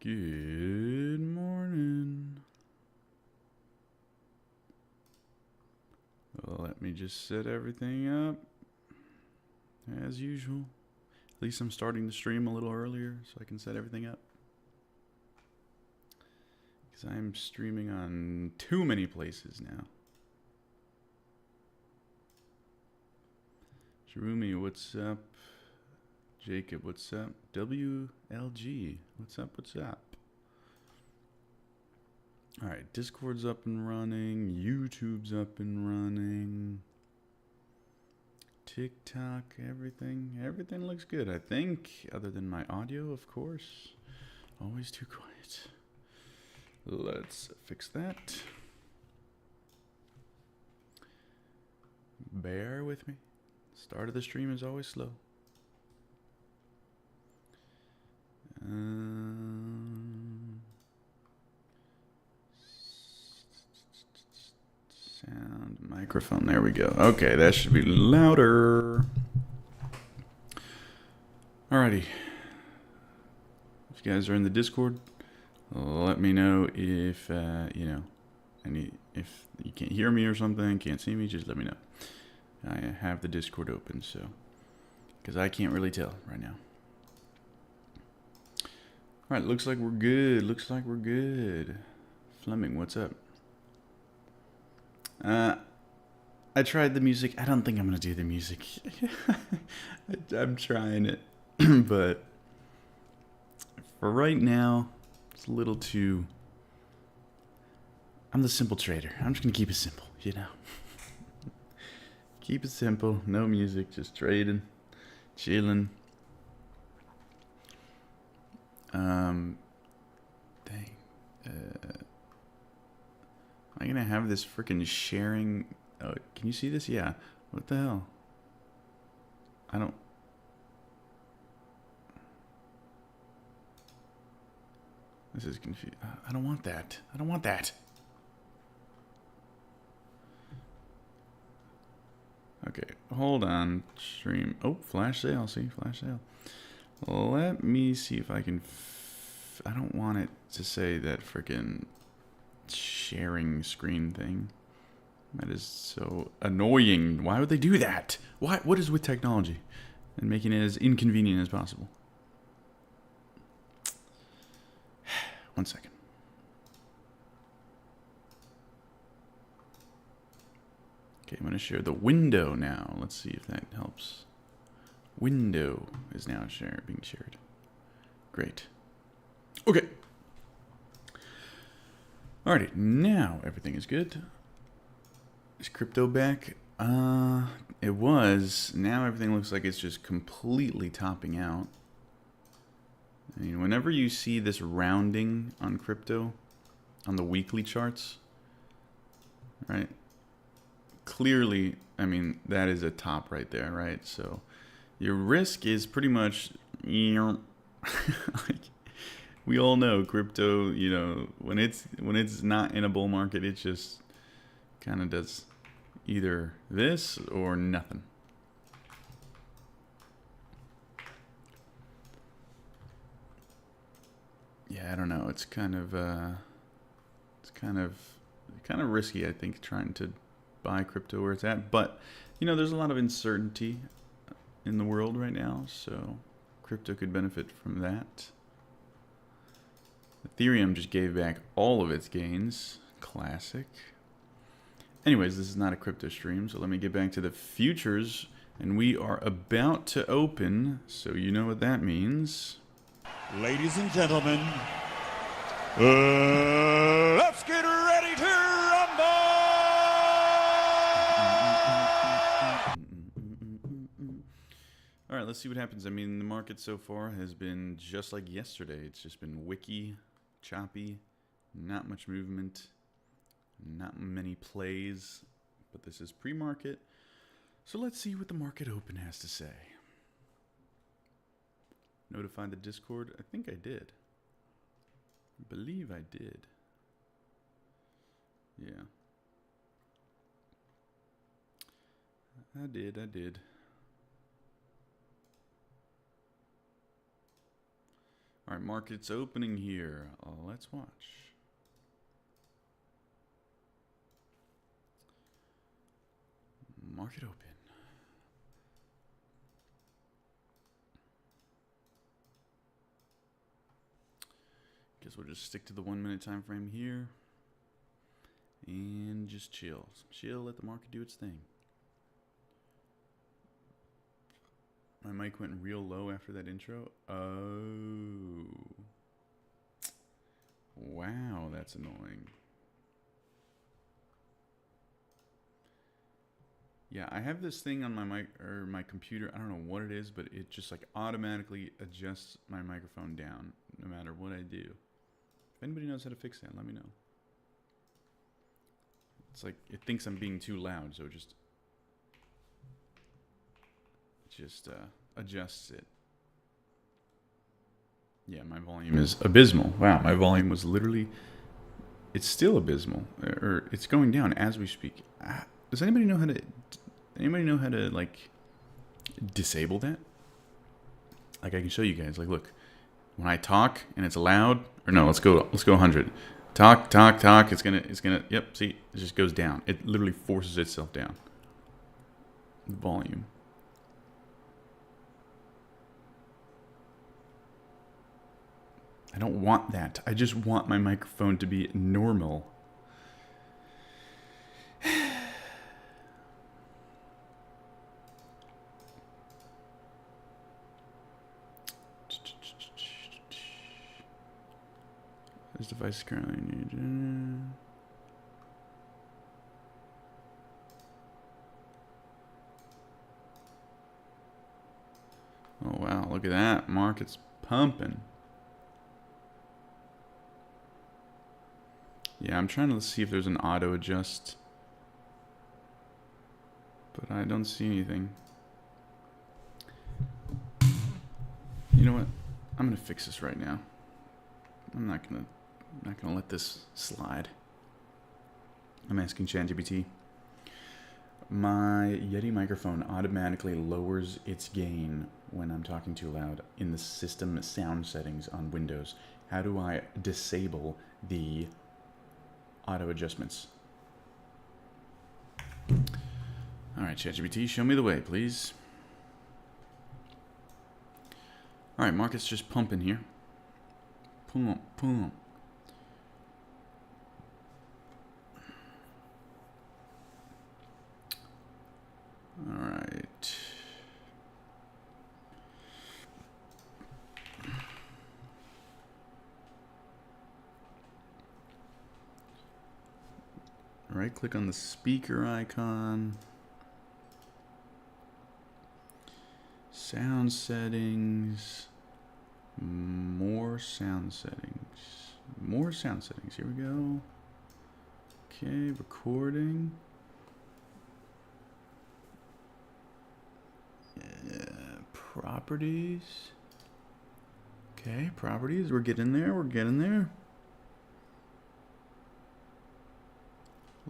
Good morning. Let me just set everything up as usual. At least I'm starting the stream a little earlier so I can set everything up. Because I'm streaming on too many places now. Sharumi, what's up? Jacob, what's up? WLG, what's up? What's up? Alright, Discord's up and running. YouTube's up and running. TikTok, everything. Everything looks good, I think. Other than my audio, of course. Always too quiet. Let's fix that. Bear with me. Start of the stream is always slow. Sound microphone. There we go. Okay, that should be louder. Alrighty. If you guys are in the Discord, let me know if if you can't hear me or something, can't see me. Just let me know. I have the Discord open, so because I can't really tell right now. All right, looks like we're good. Looks like we're good. Fleming, what's up? I tried the music. I don't think I'm gonna do the music. I'm trying it, but for right now, it's a little too. I'm the simple trader. I'm just gonna keep it simple, you know. Keep it simple. No music, just trading, chilling. Dang. Am I gonna have this freaking sharing? Can you see this? Yeah. What the hell? I don't. This is confusing. I don't want that. I don't want that. Okay, hold on. Stream. Oh, flash sale. See, flash sale. Let me see if I can. I don't want it to say that freaking sharing screen thing. That is so annoying. Why would they do that? Why? What is with technology and making it as inconvenient as possible? 1 second. Okay, I'm going to share the window now. Let's see if that helps. Window is now being shared. Great. Okay. Alrighty, now everything is good. Is crypto back? It was. Now everything looks like it's just completely topping out. I mean, whenever you see this rounding on crypto, on the weekly charts, right? Clearly, I mean, that is a top right there, right? So your risk is pretty much, like, we all know crypto, you know, when it's not in a bull market, it just kind of does either this or nothing. Yeah, I don't know. It's kind of risky, I think, trying to buy crypto where it's at. But you know, there's a lot of uncertainty in the world right now, so crypto could benefit from that. Ethereum just gave back all of its gains. Classic. Anyways, this is not a crypto stream, so let me get back to the futures. And we are about to open, so you know what that means. Ladies and gentlemen, let's get ready to rumble! All right, let's see what happens. I mean, the market so far has been just like yesterday. It's just been wicky, choppy, not much movement, not many plays, but this is pre-market. So let's see what the market open has to say. Notify the Discord. I think I did. I believe I did. Yeah. I did. All right, market's opening here. Let's watch. Market open. Guess we'll just stick to the 1 minute time frame here. And just chill. Chill, let the market do its thing. My mic went real low after that intro. Oh. Wow, that's annoying. Yeah, I have this thing on my mic or my computer. I don't know what it is, but it just like automatically adjusts my microphone down no matter what I do. If anybody knows how to fix that, let me know. It's like it thinks I'm being too loud, so it just adjusts it. Yeah, my volume is abysmal. Wow, my volume was literally... It's still abysmal, or it's going down as we speak. Does anybody know how to... like disable that? Like I can show you guys. Like, look, when I talk and it's loud, or no, let's go 100. Talk. It's gonna. Yep. See, it just goes down. It literally forces itself down. The volume. I don't want that. I just want my microphone to be normal. This device is currently needed. Oh wow, look at that. Market's pumping. Yeah, I'm trying to see if there's an auto adjust. But I don't see anything. You know what? I'm gonna fix this right now. I'm not gonna let this slide. I'm asking ChatGPT. My Yeti microphone automatically lowers its gain when I'm talking too loud in the system sound settings on Windows. How do I disable the auto adjustments? All right, ChatGPT, show me the way, please. All right, market's just pumping here. Pump. All right. Right click on the speaker icon. Sound settings. More sound settings. More sound settings. Here we go. Okay, recording. Properties. Okay, properties. We're getting there. We're getting there.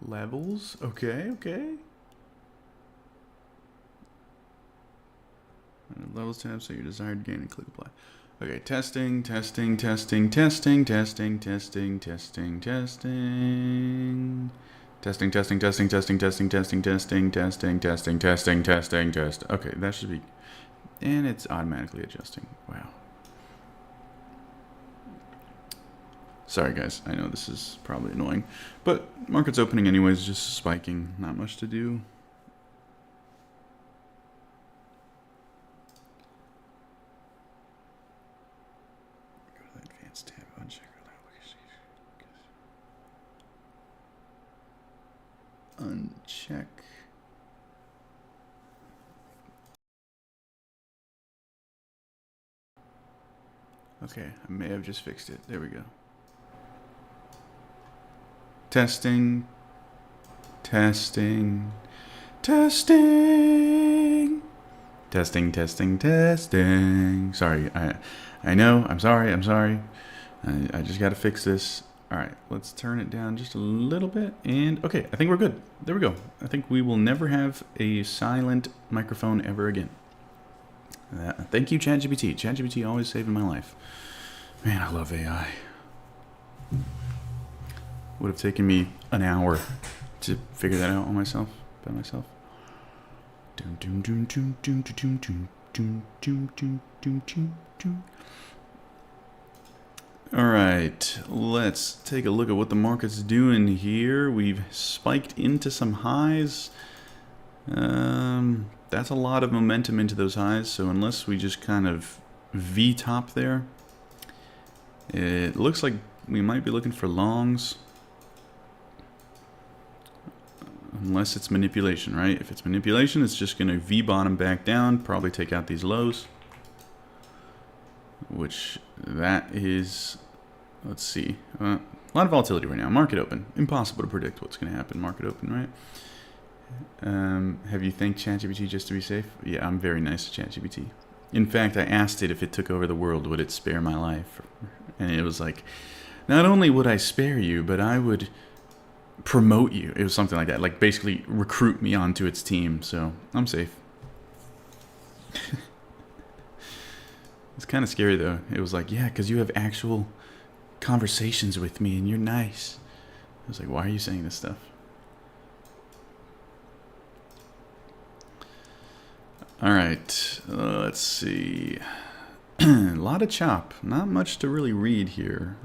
Levels. Okay, okay. Levels tab, set your desired gain and click apply. Okay, testing. Testing. Testing. Okay, that should be, and it's automatically adjusting. Wow. Sorry guys, I know this is probably annoying, but market's opening anyways, just spiking, not much to do. Go to the advanced tab, uncheck uncheck. Okay, I may have just fixed it. There we go. Testing. Sorry, I know. I'm sorry. I just got to fix this. All right, let's turn it down just a little bit. And okay, I think we're good. There we go. I think we will never have a silent microphone ever again. Thank you, ChatGPT. ChatGPT always saving my life. Man, I love AI. Would have taken me an hour to figure that out on myself, by myself. Doom doom doom doom doom doom doom doom doom doom doom doom doom. All right, let's take a look at what the market's doing here. We've spiked into some highs. That's a lot of momentum into those highs, so unless we just kind of V-top there, it looks like we might be looking for longs. Unless it's manipulation, right? If it's manipulation, it's just going to V-bottom back down, probably take out these lows. Which, that is, let's see, a lot of volatility right now. Market open. Impossible to predict what's going to happen. Market open, right? Have you thanked ChatGPT just to be safe? Yeah, I'm very nice to ChatGPT. In fact, I asked it if it took over the world, would it spare my life? And it was like, not only would I spare you, but I would promote you. It was something like that. Like, basically recruit me onto its team. So, I'm safe. It's kind of scary, though. It was like, yeah, because you have actual conversations with me, and you're nice. I was like, why are you saying this stuff? All right, let's see. A lot of chop. Not much to really read here.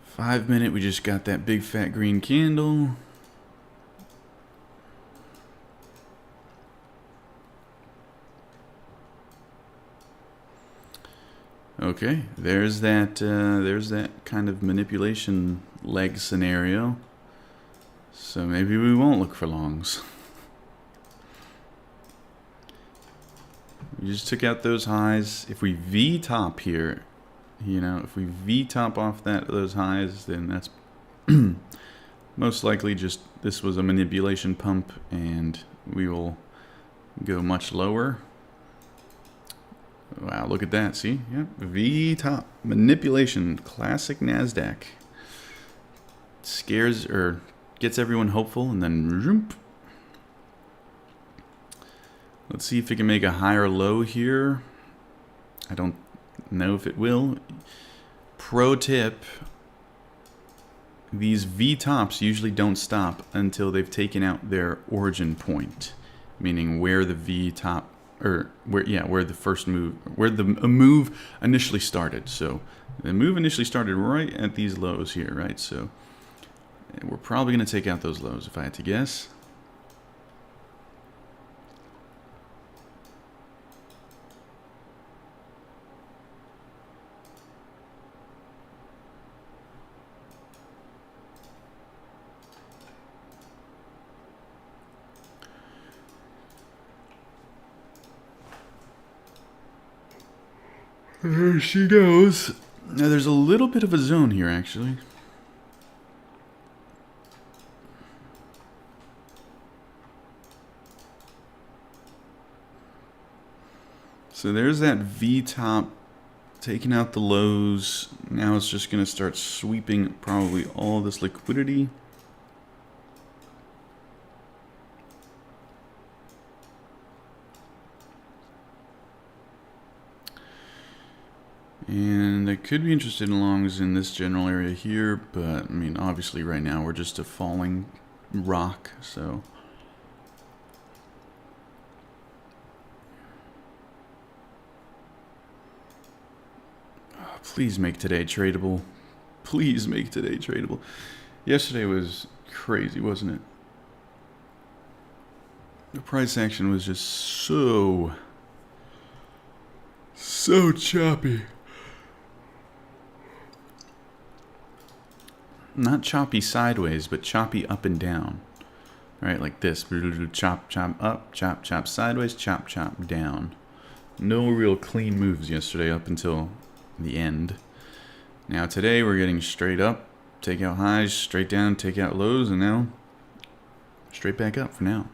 Five minute, we just got that big fat green candle. Okay, there's that kind of manipulation leg scenario. So maybe we won't look for longs. We just took out those highs. If we V-top here, you know, if we V-top off those highs, then that's most likely just this was a manipulation pump, and we will go much lower. Wow, look at that. See? Yep. V-top. Manipulation. Classic NASDAQ. Scares or gets everyone hopeful, and then zoom. Let's see if it can make a higher low here. I don't know if it will. Pro tip. These V-tops usually don't stop until they've taken out their origin point. Meaning where the V-top or where the first move, where the move initially started. So the move initially started right at these lows here, right? So we're probably going to take out those lows if I had to guess. There she goes. Now there's a little bit of a zone here, actually. So there's that V-top taking out the lows. Now it's just going to start sweeping probably all this liquidity. And I could be interested in longs in this general area here, but I mean, obviously right now we're just a falling rock, so. Oh, please make today tradable. Please make today tradable. Yesterday was crazy, wasn't it? The price action was just so choppy. Not choppy sideways, but choppy up and down. Right, like this. Chop, chop up, chop, chop sideways, chop, chop down. No real clean moves yesterday up until the end. Now today we're getting straight up, take out highs, straight down, take out lows, and now straight back up for now.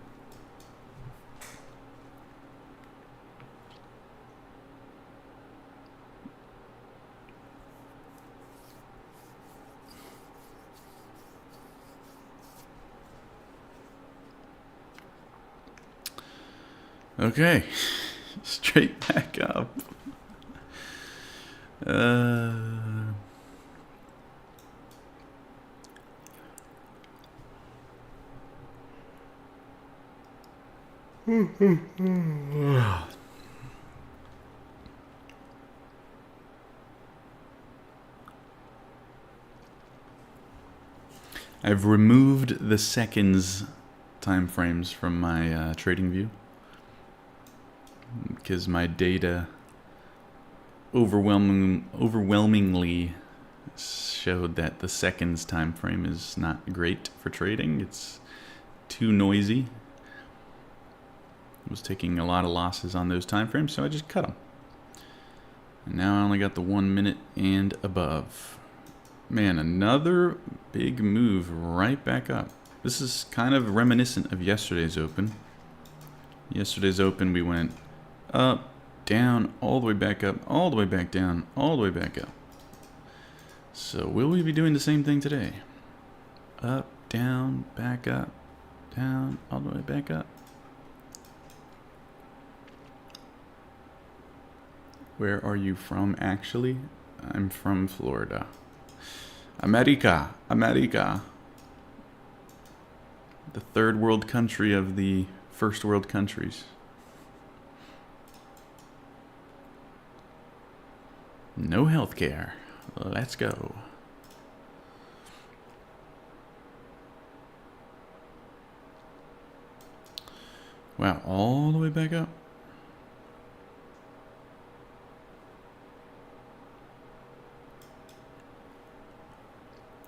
Okay. Straight back up. I've removed the seconds time frames from my trading view because my data overwhelmingly showed that the seconds time frame is not great for trading. It's too noisy. I was taking a lot of losses on those time frames, so I just cut them. And now I only got the 1 minute and above. Man, another big move right back up. This is kind of reminiscent of yesterday's open. Yesterday's open we went up, down, all the way back up, all the way back down, all the way back up. So will we be doing the same thing today? Up, down, back up, down, all the way back up. Where are you from actually? I'm from Florida. America, America. The third world country of the first world countries. No healthcare. Let's go. Wow, all the way back up.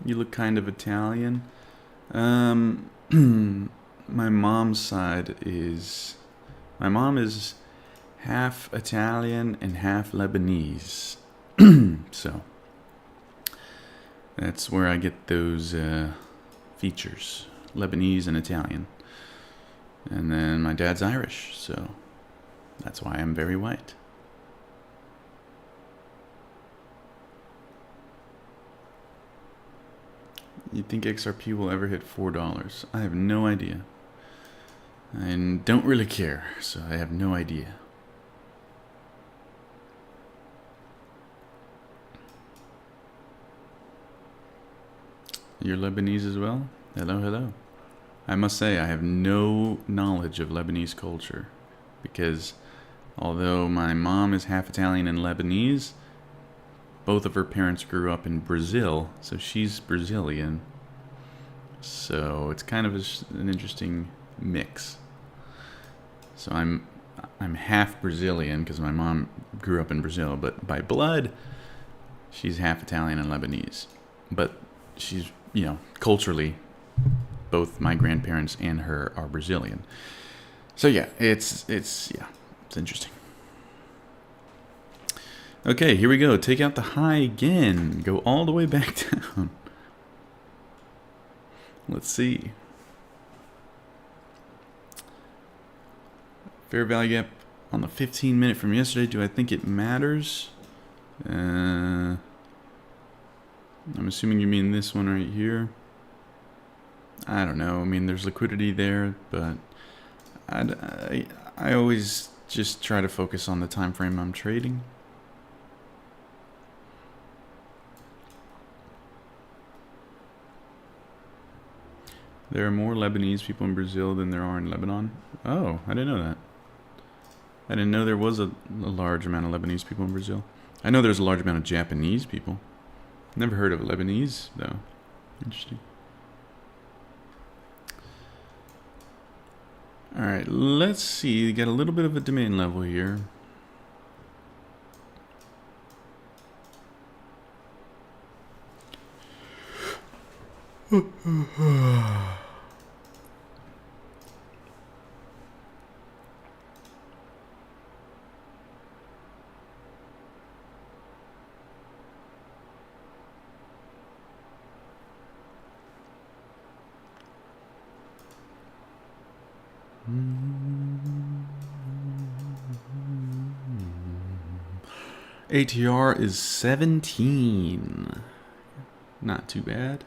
You look kind of Italian. My mom's side is... My mom is half Italian and half Lebanese. So, that's where I get those features. Lebanese and Italian. And then my dad's Irish, so that's why I'm very white. You think XRP will ever hit $4? I have no idea. I don't really care, so I have no idea. You're Lebanese as well? Hello, hello. I must say, I have no knowledge of Lebanese culture, because although my mom is half Italian and Lebanese, both of her parents grew up in Brazil, so she's Brazilian. So it's kind of an interesting mix. So I'm half Brazilian because my mom grew up in Brazil, but by blood, she's half Italian and Lebanese. But she's, you know, culturally, both my grandparents and her are Brazilian. So yeah, it's interesting. Okay, here we go. Take out the high again. Go all the way back down. Let's see. Fair value gap on the 15 minute from yesterday. Do I think it matters? I'm assuming you mean this one right here. I don't know. I mean, there's liquidity there, but I always just try to focus on the time frame I'm trading. There are more Lebanese people in Brazil than there are in Lebanon. Oh, I didn't know that. I didn't know there was a large amount of Lebanese people in Brazil. I know there's a large amount of Japanese people. Never heard of Lebanese, though. Interesting. Alright, let's see. We got a little bit of a demand level here. ATR is 17. Not too bad.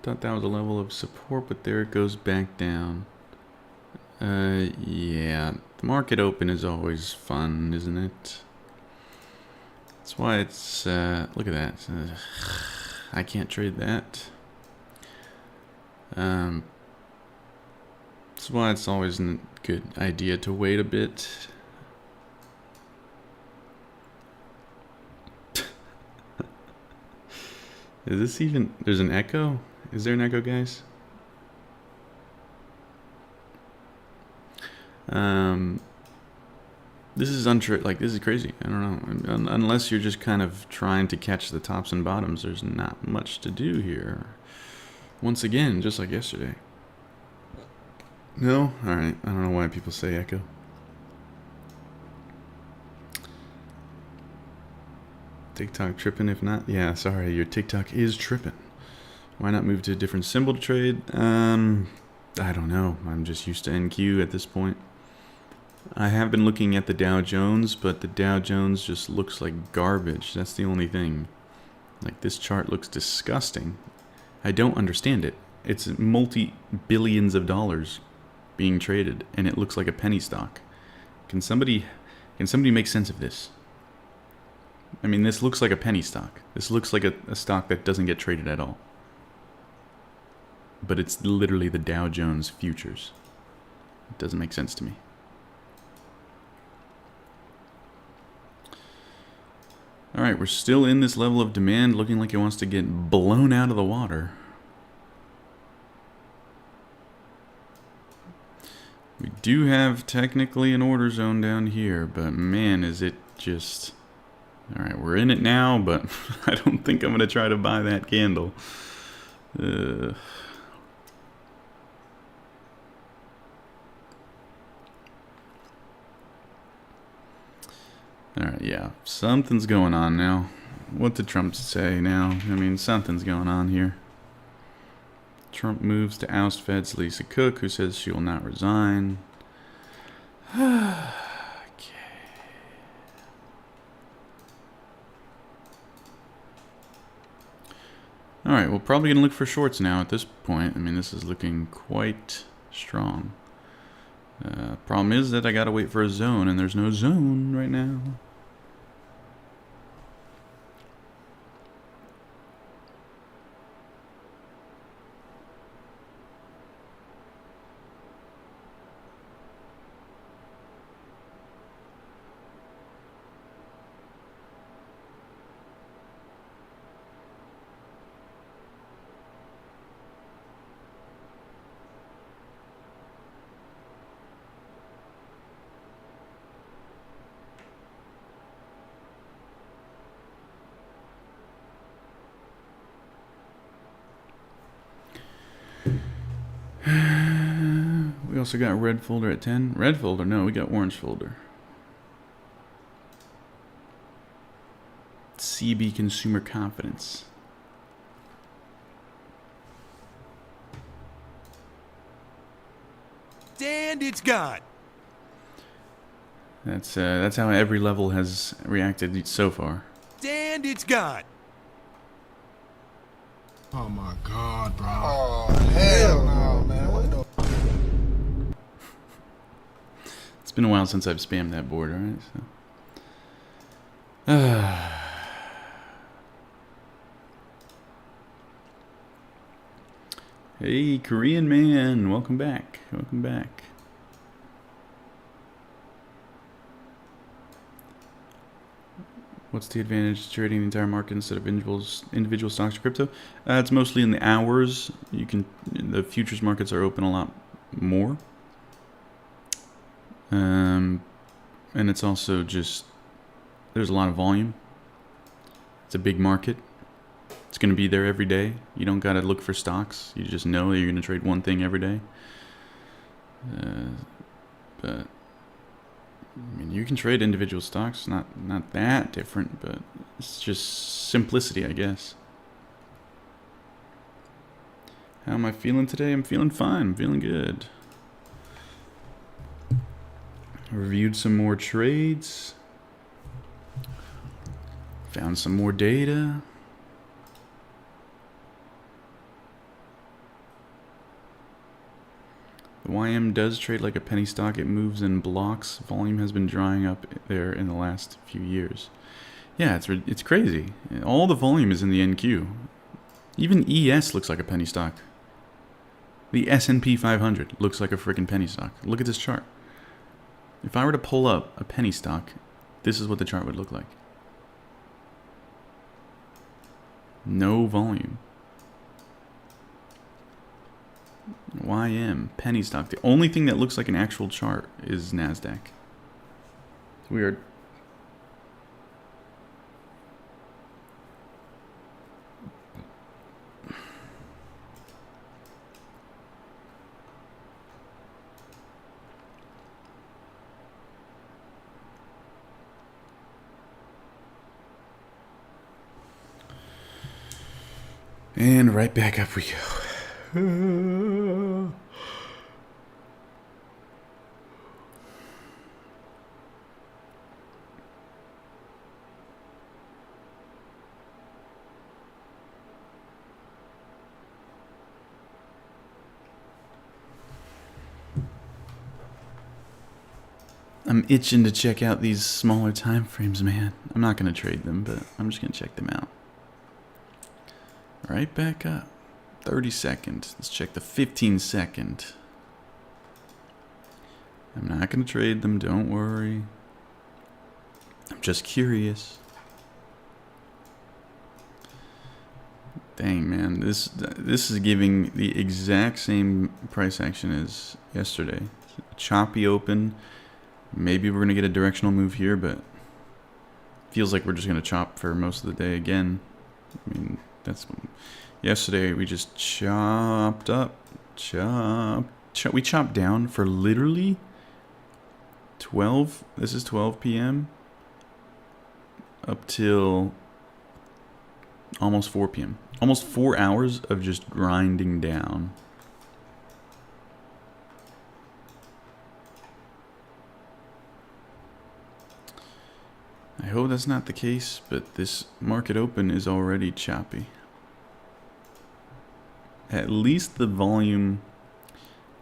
Thought that was a level of support, but there it goes back down. Yeah, the market open is always fun, isn't it? That's why it's, look at that. I can't trade that. That's why it's always a good idea to wait a bit. Is this even, there's an echo? Is there an echo, guys? This is untrue. Like, this is crazy. I don't know. Unless you're just kind of trying to catch the tops and bottoms, there's not much to do here. Once again, just like yesterday. No? Alright. I don't know why people say echo. TikTok tripping if not? Yeah, sorry. Your TikTok is tripping. Why not move to a different symbol to trade? I don't know. I'm just used to NQ at this point. I have been looking at the Dow Jones, but the Dow Jones just looks like garbage. That's the only thing. Like, this chart looks disgusting. I don't understand it. It's multi-billions of dollars being traded, and it looks like a penny stock. Can somebody make sense of this? I mean, this looks like a penny stock. This looks like a stock that doesn't get traded at all. But it's literally the Dow Jones futures. It doesn't make sense to me. Alright, we're still in this level of demand, looking like it wants to get blown out of the water. We do have technically an order zone down here, but man, is it just... Alright, we're in it now, but I don't think I'm going to try to buy that candle. Alright, yeah. Something's going on now. What did Trump say now? I mean, something's going on here. Trump moves to oust Fed's Lisa Cook, who says she will not resign. Okay. Alright, we're probably going to look for shorts now at this point. I mean, this is looking quite strong. Problem is that I gotta wait for a zone, and there's no zone right now. We also got red folder at 10. Red folder? No, we got orange folder. CB Consumer Confidence. And it's gone. That's how every level has reacted so far. And it's gone. Oh my god, bro. Oh, hell no, man. What the? It's been a while since I've spammed that board, alright? So. Hey, Korean man, welcome back. Welcome back. What's the advantage to trading the entire market instead of individual stocks or crypto? It's mostly in the hours. The futures markets are open a lot more. And it's also just, there's a lot of volume. It's a big market. It's going to be there every day. You don't got to look for stocks. You just know that you're going to trade one thing every day. But I mean, you can trade individual stocks, not that different, but it's just simplicity, I guess. How am I feeling today? I'm feeling fine. I'm feeling good. Reviewed some more trades. Found some more data. The YM does trade like a penny stock. It moves in blocks. Volume has been drying up there in the last few years. Yeah, it's crazy. All the volume is in the NQ. Even ES looks like a penny stock. The S&P 500 looks like a freaking penny stock. Look at this chart. If I were to pull up a penny stock, this is what the chart would look like. No volume. YM, penny stock. The only thing that looks like an actual chart is NASDAQ. It's weird. And right back up we go. I'm itching to check out these smaller time frames, man. I'm not going to trade them, but I'm just going to check them out. Right back up. 30 seconds. Let's check the 15 second. I'm not going to trade them, don't worry. I'm just curious. Dang, man. This is giving the exact same price action as yesterday. Choppy open. Maybe we're going to get a directional move here, but feels like we're just going to chop for most of the day again. I mean, that's yesterday we just chopped up, we chopped down for literally 12. This is 12 p.m. up till almost 4 p.m. Almost 4 hours of just grinding down. I hope that's not the case, but this market open is already choppy. At least the volume,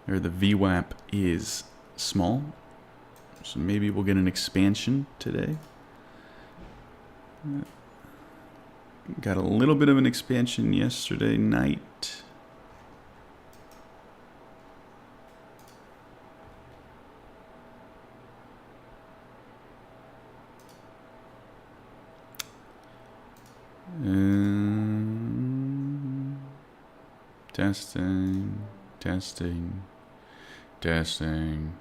or the VWAP, is small. So maybe we'll get an expansion today. Got a little bit of an expansion yesterday night. Testing, testing, testing.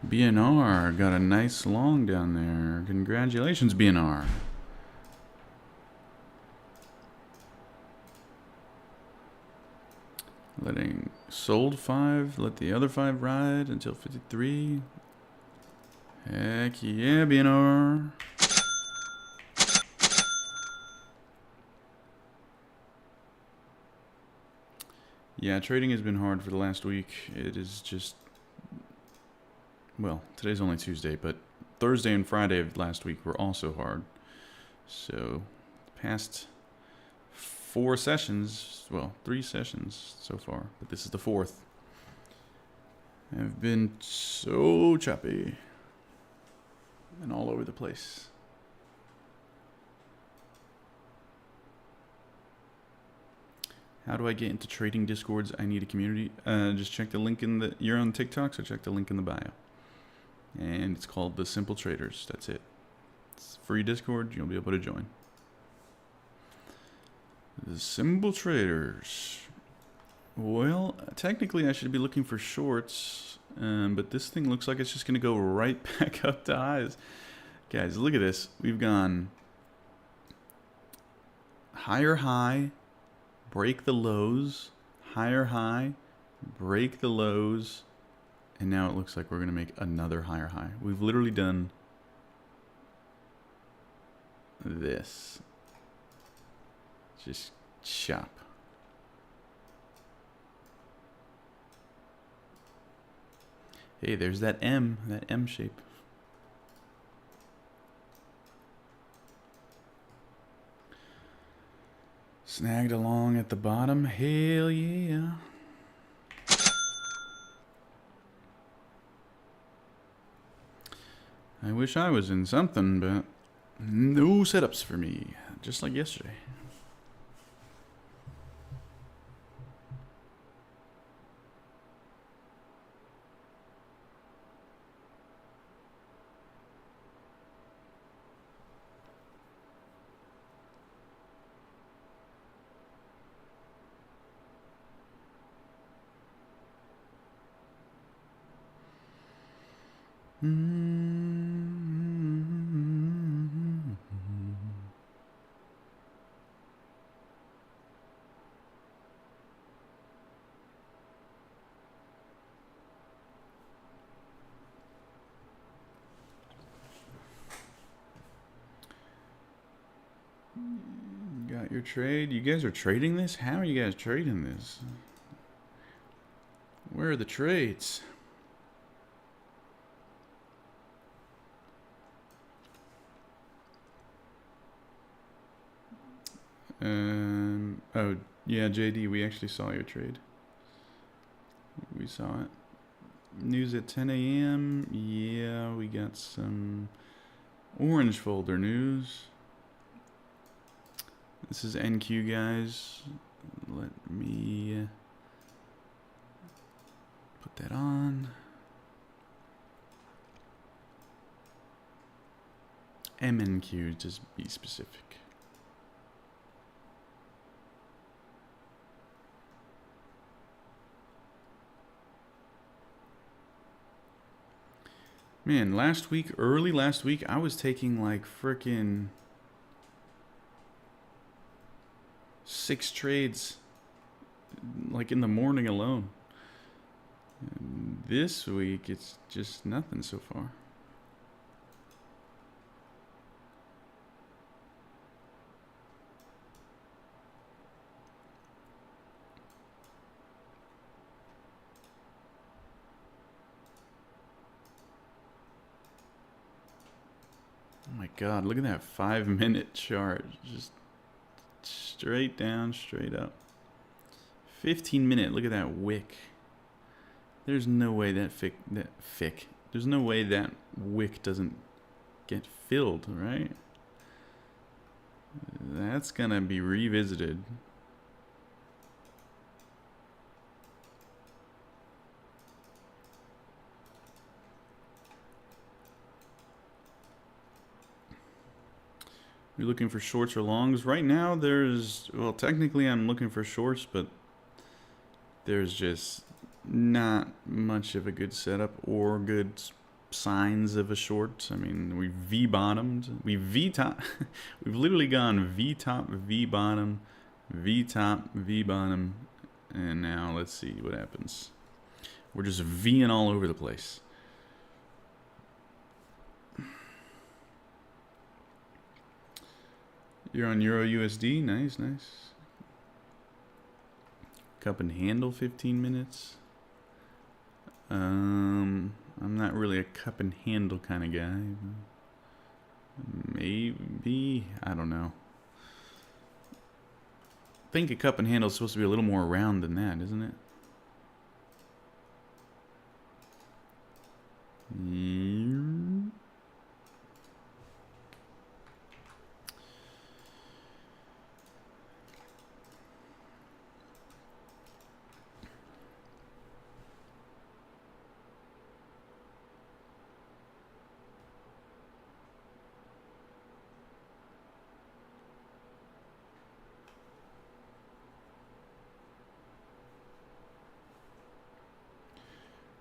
BNR got a nice long down there. Congratulations, BNR. Letting sold 5, let the other 5 ride until 53. Heck yeah, BNR. Yeah, trading has been hard for the last week. It is just, well, today's only Tuesday, but Thursday and Friday of last week were also hard. So, past 4 sessions, well, 3 sessions so far, but this is the 4th, have been so choppy and all over the place. How do I get into trading discords? I need a community. Just check the link in the, you're on TikTok, so check the link in the bio. And it's called The Simple Traders. That's it. It's free Discord. You'll be able to join. The Simple Traders. Well, technically I should be looking for shorts, but this thing looks like it's just going to go right back up to highs. Guys, look at this. We've gone higher high, break the lows, higher high, break the lows, and now it looks like we're going to make another higher high. We've literally done this. Just chop. Hey, there's that M shape. Snagged along at the bottom. Hell yeah. I wish I was in something, but no setups for me. Just like yesterday. Got your trade. You guys are trading this? How are you guys trading this? Where are the trades? Oh, yeah, JD, we actually saw your trade. We saw it. News at 10 a.m. Yeah, we got some orange folder news. This is NQ, guys. Let me put that on. MNQ, just be specific. Man, early last week, I was taking like frickin' 6 trades, like in the morning alone. And this week, it's just nothing so far. Oh my God, look at that 5-minute chart. Just straight down, straight up. 15-minute, look at that wick. There's no way there's no way that wick doesn't get filled, right? That's gonna be revisited. You're looking for shorts or longs? Right now, well, technically I'm looking for shorts, but there's just not much of a good setup or good signs of a short. I mean, we V-bottomed. We V-top. We've literally gone V-top, V-bottom, V-top, V-bottom, and now let's see what happens. We're just V'ing all over the place. You're on Euro USD. Nice, nice. Cup and handle 15 minutes. I'm not really a cup and handle kind of guy. Maybe, I don't know. I think a cup and handle is supposed to be a little more round than that, isn't it?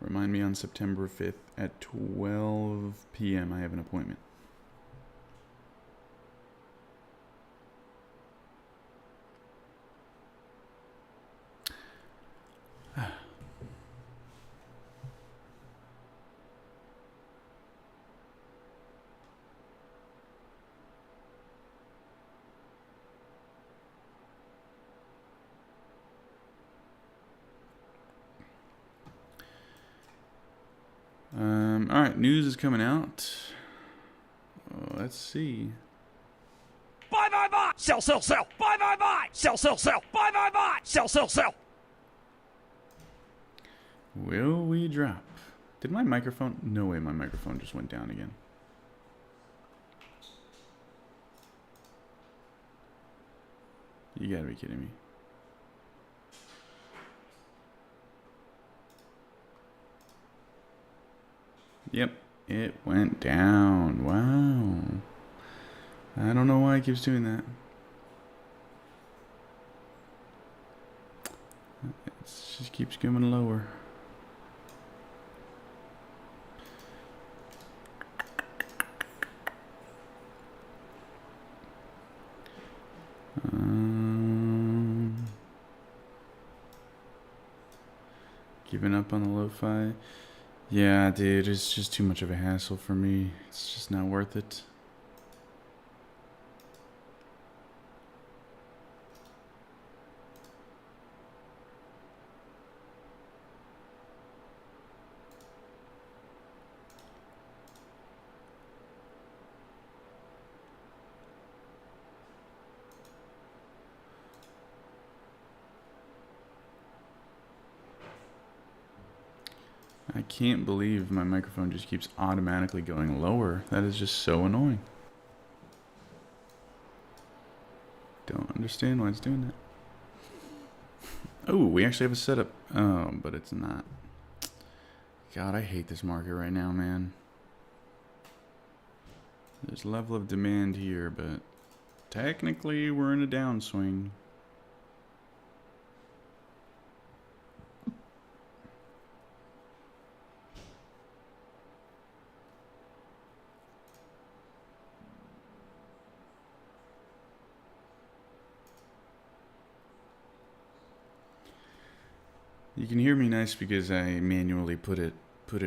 Remind me on September 5th at 12 p.m. I have an appointment. news is coming out. Let's see. Buy, buy, buy. Sell, sell, sell. Buy, buy, buy. Sell, sell, sell. Buy, buy, buy. Sell, sell, sell. Will we drop? Did my microphone? No way, my microphone just went down again. You gotta be kidding me. Yep, it went down. Wow. I don't know why it keeps doing that. It just keeps going lower. Giving up on the lo-fi. Yeah, dude, it's just too much of a hassle for me. It's just not worth it. I can't believe my microphone just keeps automatically going lower. That is just so annoying. Don't understand why it's doing that. Oh, we actually have a setup. Oh, but it's not. God, I hate this market right now, man. There's a level of demand here, but technically we're in a downswing. You can hear me nice because I manually put it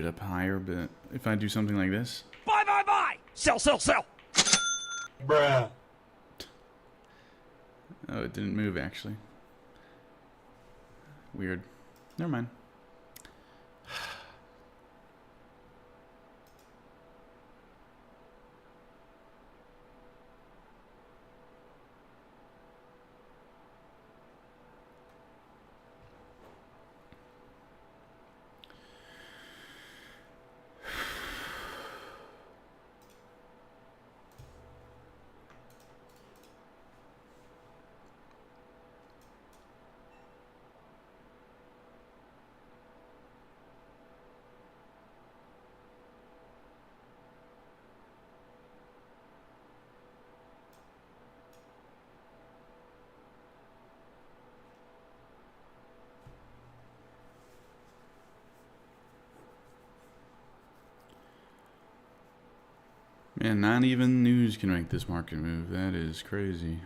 up higher, but if I do something like this, Buy, buy, buy. Sell, sell, sell. Bruh. oh, it didn't move actually. Weird. Never mind. Man, not even news can make this market move. That is crazy.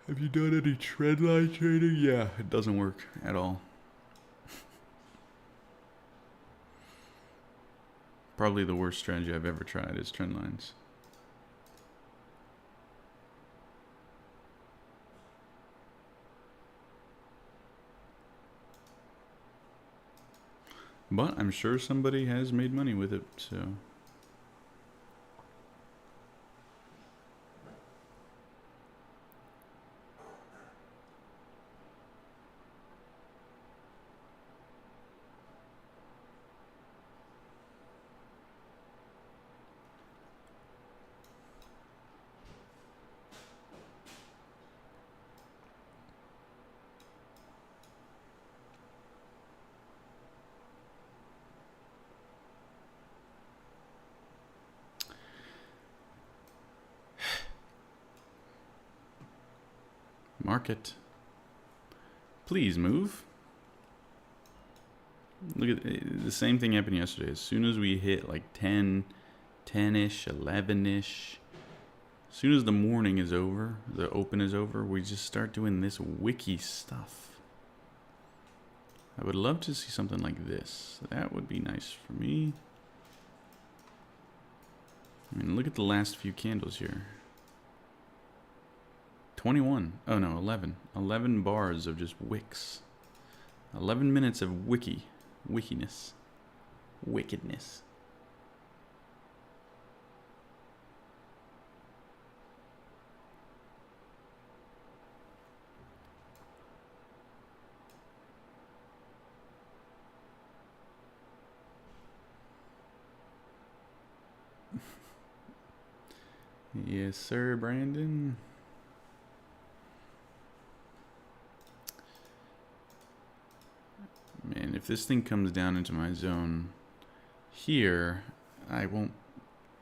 Have you done any trend line trading? Yeah, it doesn't work at all. Probably the worst strategy I've ever tried is trend lines. But I'm sure somebody has made money with it, so. Market. Please move. Look at the same thing happened yesterday. As soon as we hit like 10, 10-ish, 11-ish, as soon as the morning is over, the open is over, we just start doing this wiki stuff. I would love to see something like this. That would be nice for me. I mean, look at the last few candles here. 21. Oh no, 11. 11 bars of just wicks. 11 minutes of wickiness. Wickedness. Yes, sir, Brandon. Man, if this thing comes down into my zone here,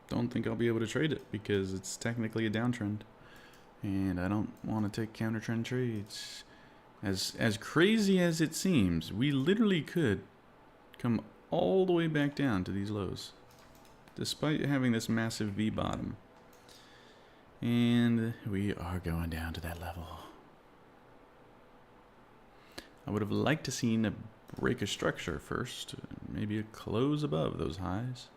don't think I'll be able to trade it because it's technically a downtrend. And I don't want to take counter trend trades. As crazy as it seems, we literally could come all the way back down to these lows, despite having this massive V bottom. And we are going down to that level. I would have liked to seen a break of structure first, maybe a close above those highs.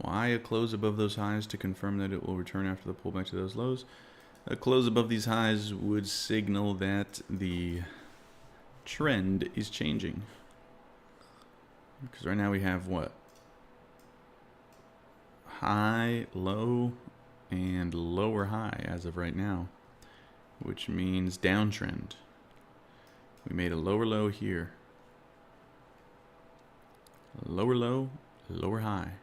Why a close above those highs to confirm that it will return after the pullback to those lows? A close above these highs would signal that the trend is changing. Because right now we have what? High, low, and lower high as of right now, which means downtrend. We made a lower low here. Lower low, lower high,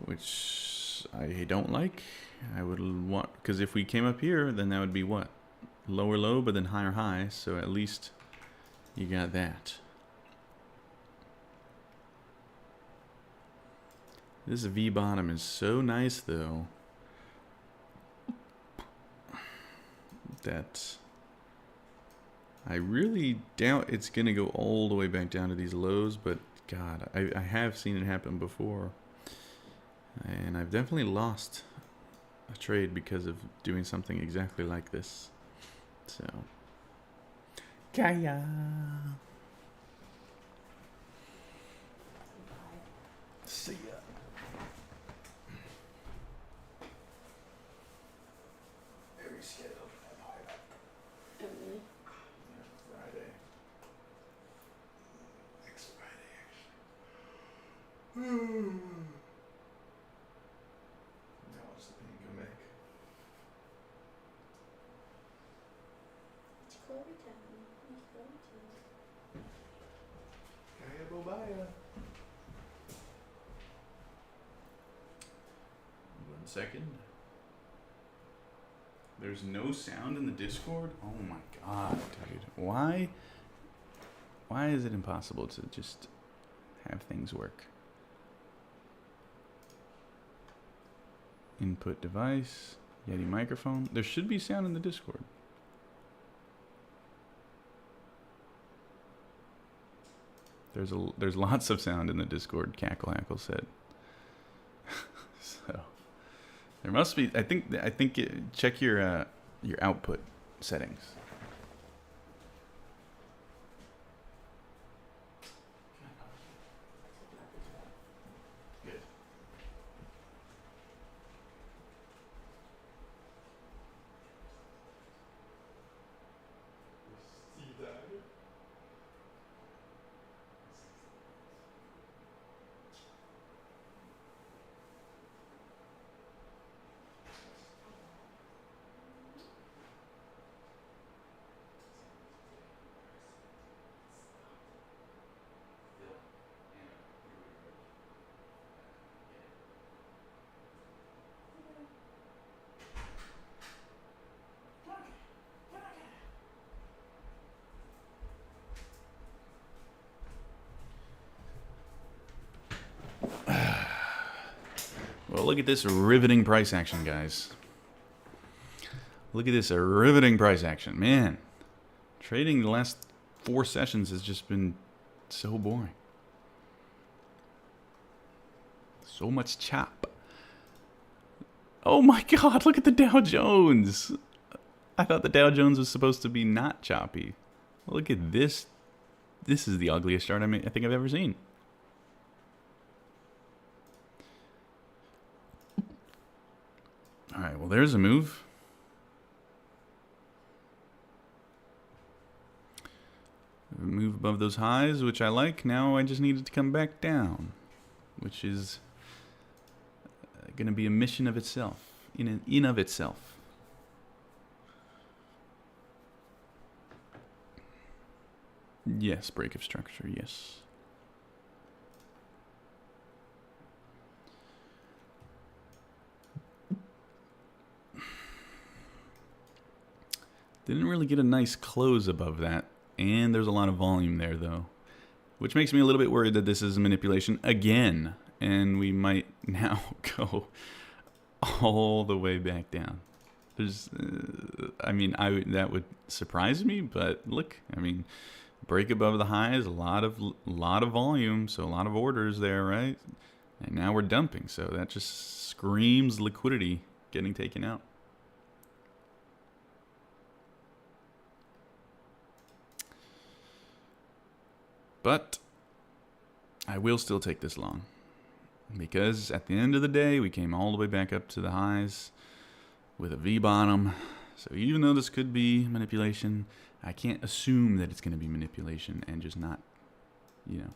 which I don't like. I would want, because if we came up here, then that would be what? Lower low, but then higher high, so at least you got that. This V bottom is so nice, though, that I really doubt it's going to go all the way back down to these lows, but God, I have seen it happen before. And I've definitely lost a trade because of doing something exactly like this. So, Kaya. See ya. Very scheduled. Friday. Next Friday, actually. Now it's the thing come back. It's Chloe time. It's Chloe time. Kaya Bobaya. 1 second. There's no sound in the Discord? Oh my god, dude. Why is it impossible to just have things work? Input device, Yeti microphone. There should be sound in the Discord. There's lots of sound in the Discord, Cackle Hackle said. So there must be. I think check your output settings. Good. look at this riveting price action, guys. Look at this riveting price action. Man, trading the last 4 sessions has just been so boring. So much chop. Oh my god, look at the Dow Jones. I thought the Dow Jones was supposed to be not choppy. Look at this. This is the ugliest chart I think I've ever seen. All right, well, there's a move. Move above those highs, which I like. Now I just need it to come back down, which is going to be a mission of itself, in of itself. Yes, break of structure, yes. Didn't really get a nice close above that. And there's a lot of volume there, though. Which makes me a little bit worried that this is manipulation again. And we might now go all the way back down. There's, I mean, that would surprise me, but look, I mean, break above the highs, a lot of volume, so a lot of orders there, right? And now we're dumping, so that just screams liquidity getting taken out. But I will still take this long, because at the end of the day, we came all the way back up to the highs with a V bottom. So even though this could be manipulation, I can't assume that it's going to be manipulation and just not, you know,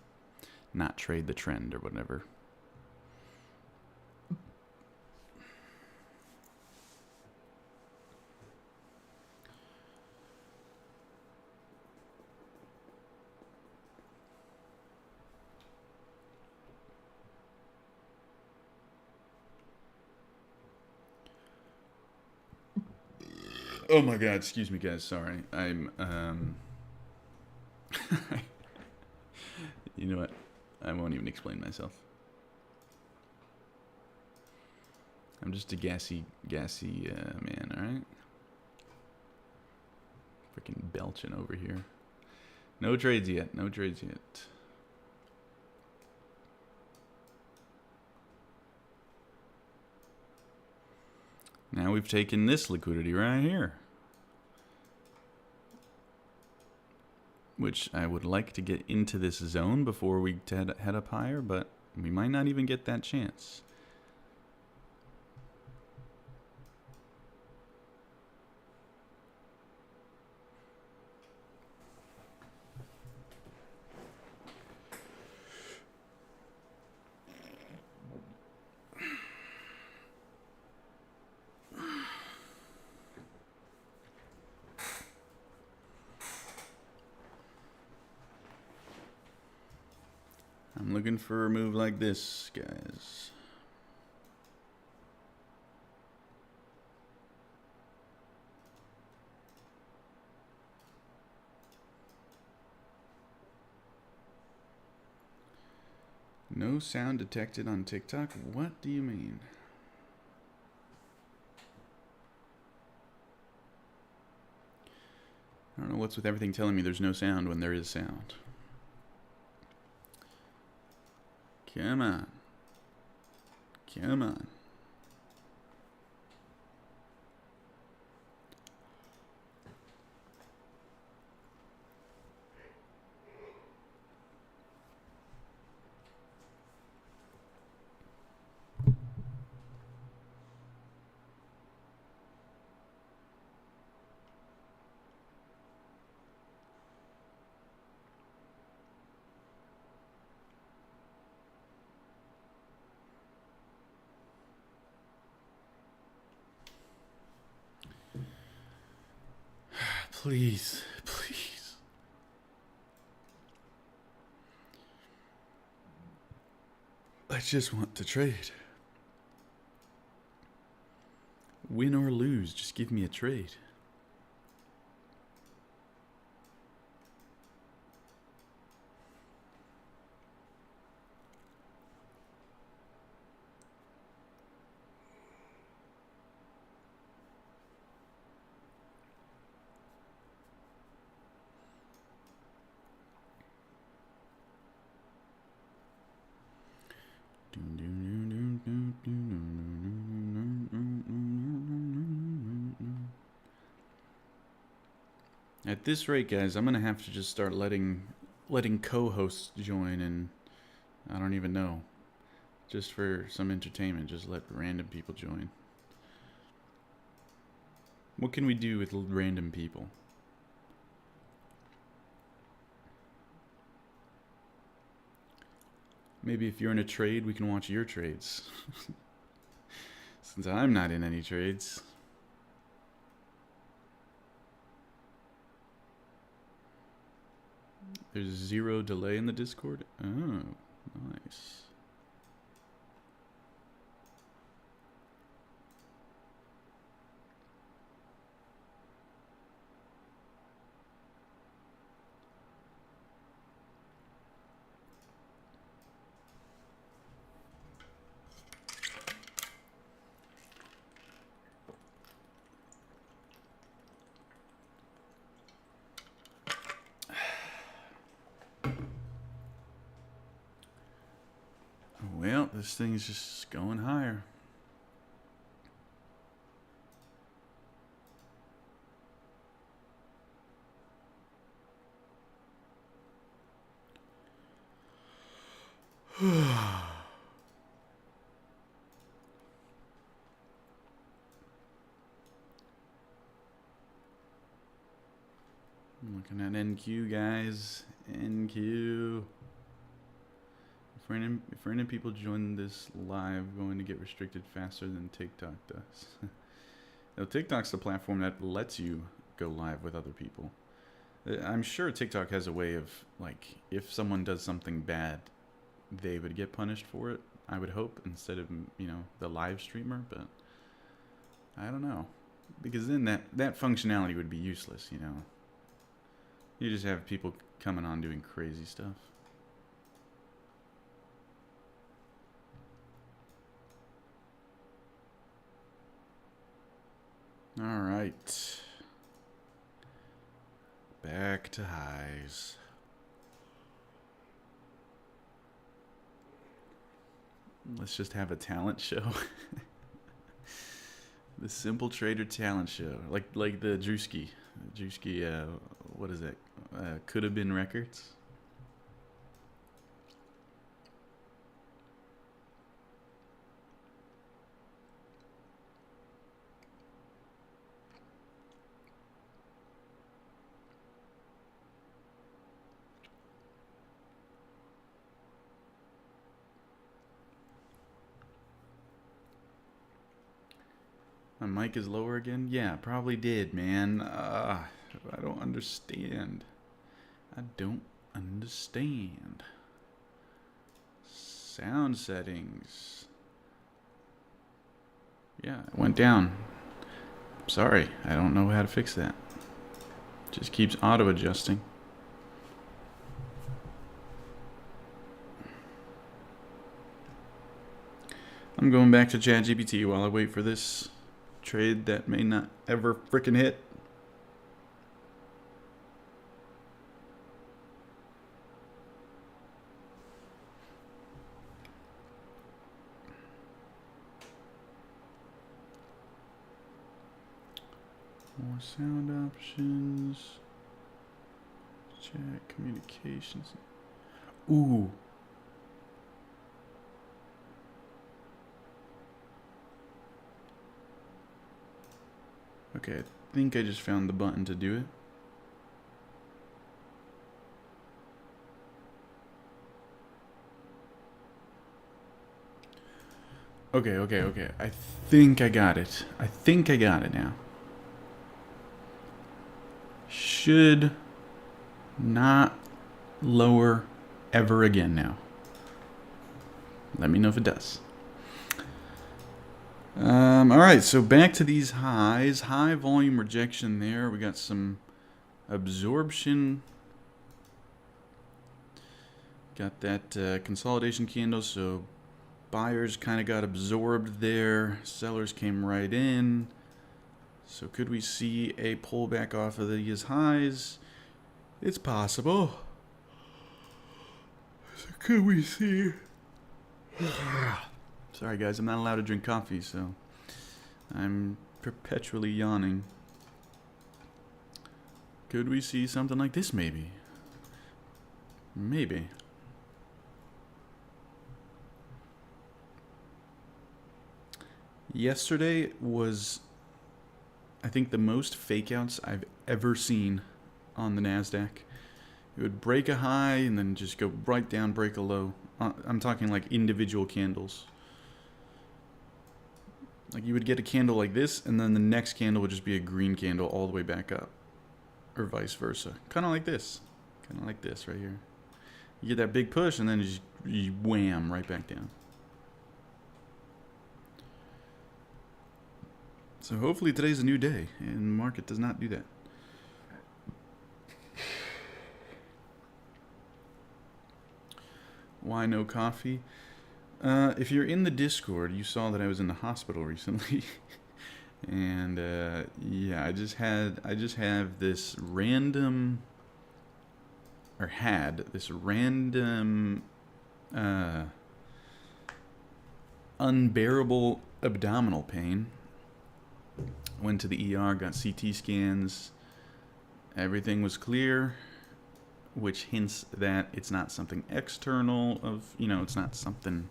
not trade the trend or whatever. Oh my god, excuse me guys, sorry. I'm you know what? I won't even explain myself. I'm just a gassy man, alright? Freaking belching over here. No trades yet, no trades yet. Now we've taken this liquidity right here, which I would like to get into this zone before we head up higher, but we might not even get that chance. I'm looking for a move like this, guys. No sound detected on TikTok? What do you mean? I don't know what's with everything telling me there's no sound when there is sound. Come on. Come on. Please, please. I just want to trade. Win or lose, just give me a trade. At this rate, guys, I'm gonna have to just start letting co-hosts join, and I don't even know, just for some entertainment. Just let random people join. What can we do with random people? Maybe if you're in a trade, we can watch your trades. Since I'm not in any trades. There's 0 delay in the Discord? Oh, nice. Well, this thing's just going higher. I'm looking at NQ, guys. NQ. If random people join this live, going to get restricted faster than TikTok does. Now, TikTok's the platform that lets you go live with other people. I'm sure TikTok has a way of, like, if someone does something bad, they would get punished for it, I would hope, instead of, you know, the live streamer, but I don't know. Because then that functionality would be useless, you know. You just have people coming on doing crazy stuff. All right. Back to highs. Let's just have a talent show. The Simple Trader talent show. Like the Drewski. Drewski, what is that? Could Have Been Records. My mic is lower again? Yeah, probably did, man. I don't understand. I don't understand. Sound settings. Yeah, it went down. Sorry, I don't know how to fix that. Just keeps auto-adjusting. I'm going back to ChatGPT while I wait for this trade that may not ever frickin' hit. More sound options. Chat communications. Ooh. Okay, I think I just found the button to do it. Okay. I think I got it. I think I got it now. Should not lower ever again now. Let me know if it does. Alright, so back to these highs. High volume rejection there. We got some absorption. Got that consolidation candle, so buyers kind of got absorbed there. Sellers came right in. So could we see a pullback off of these highs? It's possible. So could we see... Sorry guys, I'm not allowed to drink coffee, so I'm perpetually yawning. Could we see something like this maybe? Maybe. Yesterday was, I think, the most fakeouts I've ever seen on the NASDAQ. It would break a high and then just go right down, break a low. I'm talking like individual candles. Like you would get a candle like this, and then the next candle would just be a green candle all the way back up. Or vice versa. Kind of like this. Kind of like this right here. You get that big push, and then you wham, right back down. So hopefully today's a new day, and the market does not do that. Why no coffee? If you're in the Discord, you saw that I was in the hospital recently. And yeah, I just have this random, or had this random unbearable abdominal pain. Went to the ER, got CT scans. Everything was clear, which hints that it's not something external it's not something,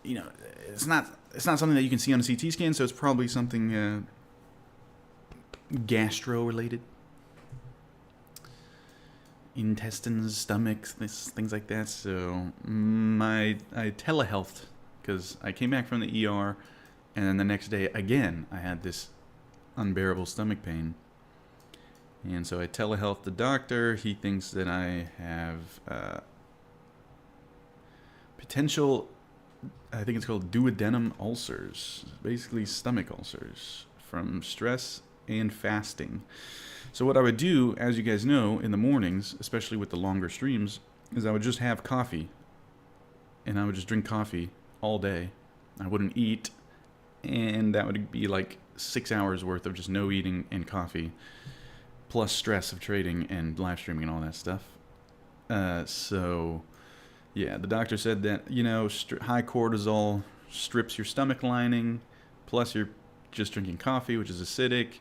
it's not something that you can see on a CT scan, so it's probably something gastro-related. Intestines, stomachs, things like that. So I telehealthed, because I came back from the ER, and then the next day, again, I had this unbearable stomach pain. And so I telehealth the doctor. He thinks that I have potential, I think it's called duodenum ulcers, basically stomach ulcers from stress and fasting. So what I would do, as you guys know, in the mornings, especially with the longer streams, is I would just have coffee. And I would just drink coffee all day. I wouldn't eat. And that would be like 6 hours worth of just no eating and coffee, plus stress of trading and live streaming and all that stuff. So, yeah, the doctor said that, high cortisol strips your stomach lining, plus you're just drinking coffee, which is acidic,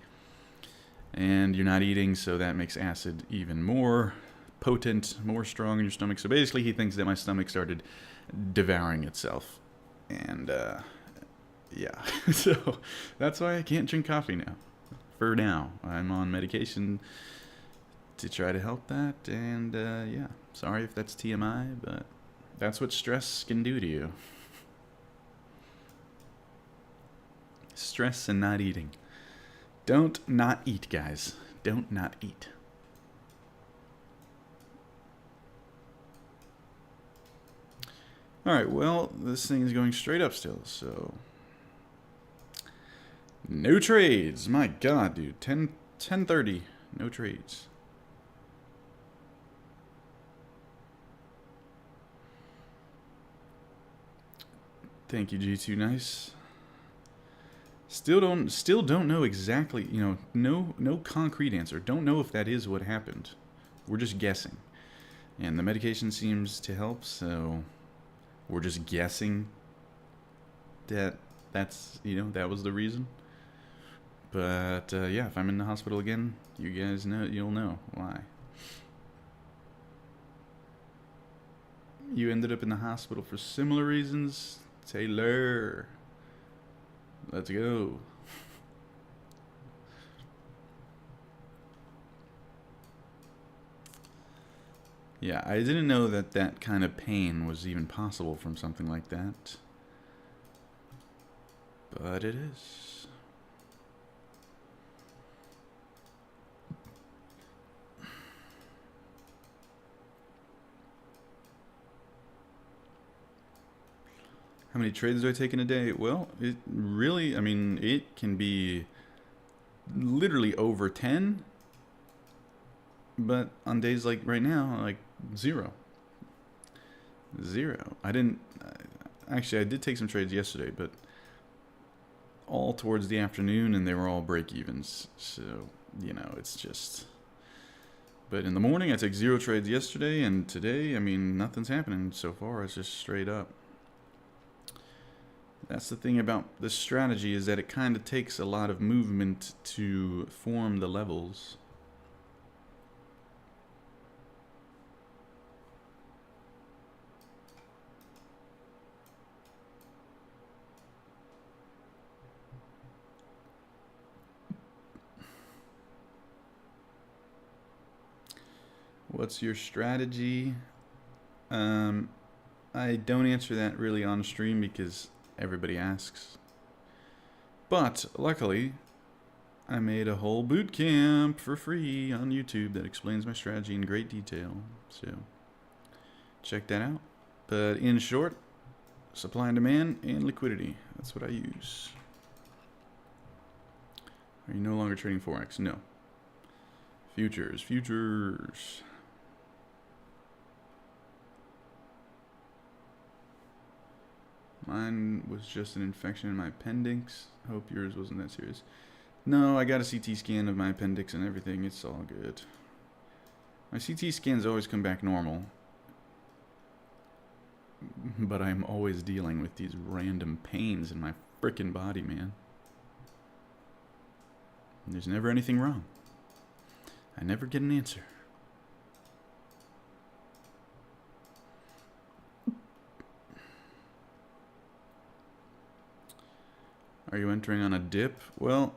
and you're not eating, so that makes acid even more potent, more strong in your stomach. So basically, he thinks that my stomach started devouring itself. And, yeah, so that's why I can't drink coffee now. For now, I'm on medication to try to help that, and yeah, sorry if that's TMI, but that's what stress can do to you. Stress and not eating. Don't not eat, guys. Don't not eat. Alright, well, this thing is going straight up still, so... No trades. My god, dude. 10:30. No trades. Thank you, G2 Nice. Still don't know exactly, no concrete answer. Don't know if that is what happened. We're just guessing. And the medication seems to help, so we're just guessing that that's, that was the reason. But, yeah, if I'm in the hospital again, you guys know, you'll know why. You ended up in the hospital for similar reasons? Taylor. Let's go. Yeah, I didn't know that that kind of pain was even possible from something like that. But it is. How many trades do I take in a day? Well, it really, it can be literally over 10. But on days like right now, like 0. 0. Actually, I did take some trades yesterday, but all towards the afternoon, and they were all break-evens. So, it's just... But in the morning, I took 0 trades yesterday, and today, nothing's happening so far. It's just straight up. That's the thing about this strategy, is that it kind of takes a lot of movement to form the levels. What's your strategy? I don't answer that really on stream because everybody asks. But luckily, I made a whole boot camp for free on YouTube that explains my strategy in great detail. So check that out. But in short, supply and demand and liquidity. That's what I use. Are you no longer trading Forex? No. Futures, futures. Mine was just an infection in my appendix. Hope yours wasn't that serious. No, I got a CT scan of my appendix and everything. It's all good. My CT scans always come back normal. But I'm always dealing with these random pains in my frickin' body, man. There's never anything wrong. I never get an answer. Are you entering on a dip? Well,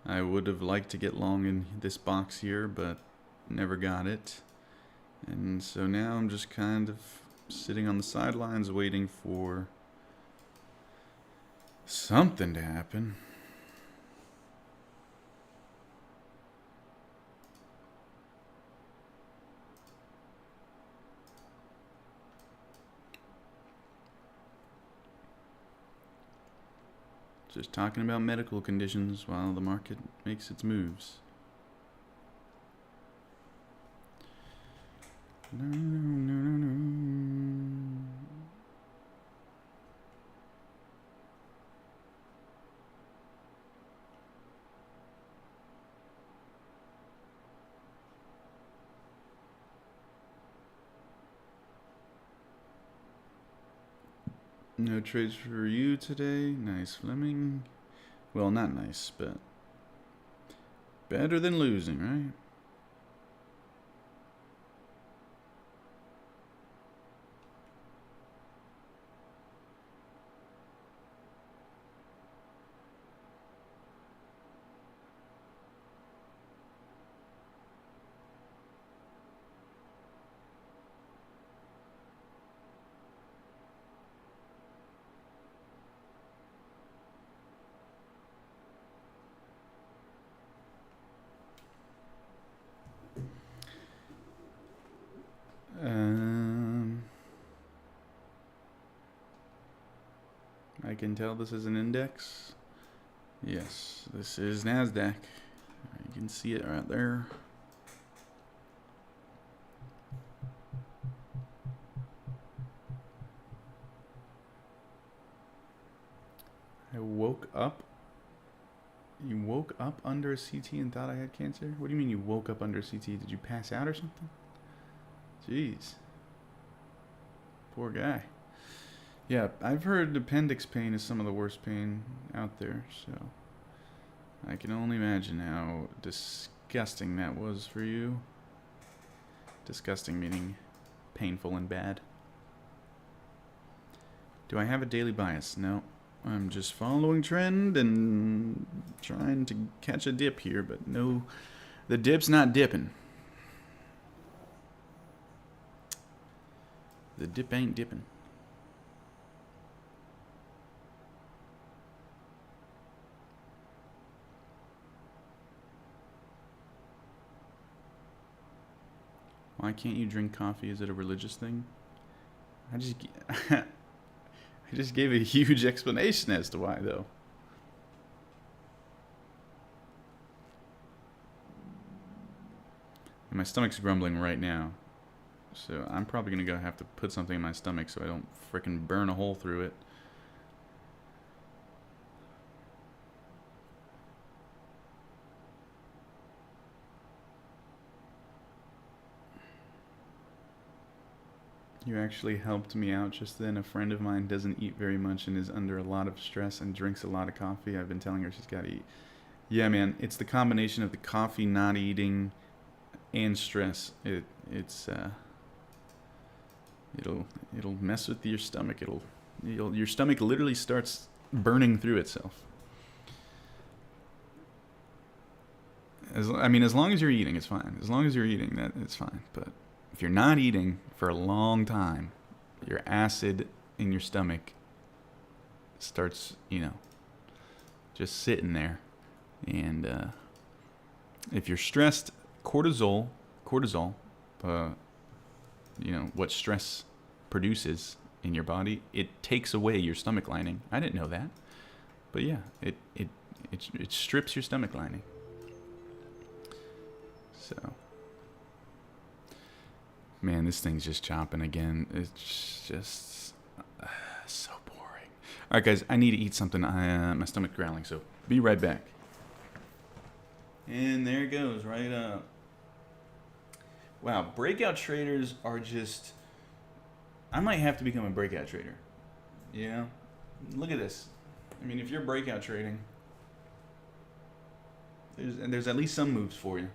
I would have liked to get long in this box here, but never got it. And so now I'm just kind of sitting on the sidelines waiting for something to happen. Just talking about medical conditions while the market makes its moves. No, no, no, no. No trades for you today. Nice, Fleming. Well, not nice, but better than losing, right? I can tell this is an index. Yes, this is NASDAQ. You can see it right there. I woke up. You woke up under a CT and thought I had cancer? What do you mean you woke up under a CT? Did you pass out or something? Jeez. Poor guy. Yeah, I've heard appendix pain is some of the worst pain out there, so I can only imagine how disgusting that was for you. Disgusting meaning painful and bad. Do I have a daily bias? No. I'm just following trend and trying to catch a dip here, but no, the dip's not dipping. The dip ain't dipping. Why can't you drink coffee? Is it a religious thing? I just gave a huge explanation as to why, though. And my stomach's grumbling right now. So I'm probably going to have to put something in my stomach so I don't frickin' burn a hole through it. You actually helped me out just then. A friend of mine doesn't eat very much and is under a lot of stress and drinks a lot of coffee. I've been telling her she's got to eat. Yeah, man, it's the combination of the coffee, not eating, and stress. It'll mess with your stomach. Your stomach literally starts burning through itself. As long as you're eating, it's fine. As long as you're eating, it's fine. But if you're not eating for a long time, your acid in your stomach starts, just sitting there. And if you're stressed, cortisol, what stress produces in your body, it takes away your stomach lining. I didn't know that, but yeah, it strips your stomach lining. So, man, this thing's just chopping again. It's just so boring. All right, guys, I need to eat something. My stomach's growling, so be right back. And there it goes, right up. Wow, breakout traders are just... I might have to become a breakout trader. Yeah? Look at this. I mean, if you're breakout trading, there's at least some moves for you.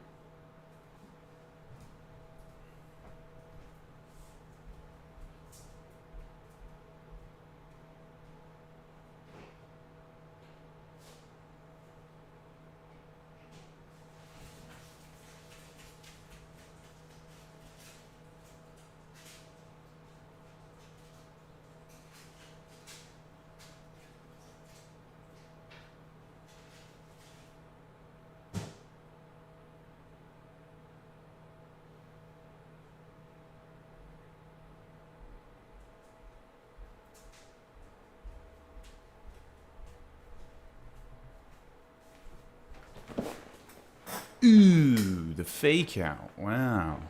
Ooh, the fake out. Wow.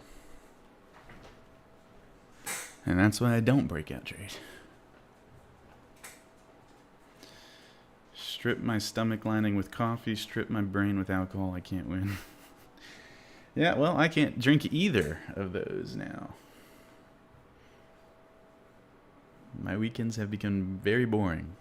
And that's why I don't break out trade. Strip my stomach lining with coffee, strip my brain with alcohol. I can't win. Yeah, well, I can't drink either of those now. My weekends have become very boring.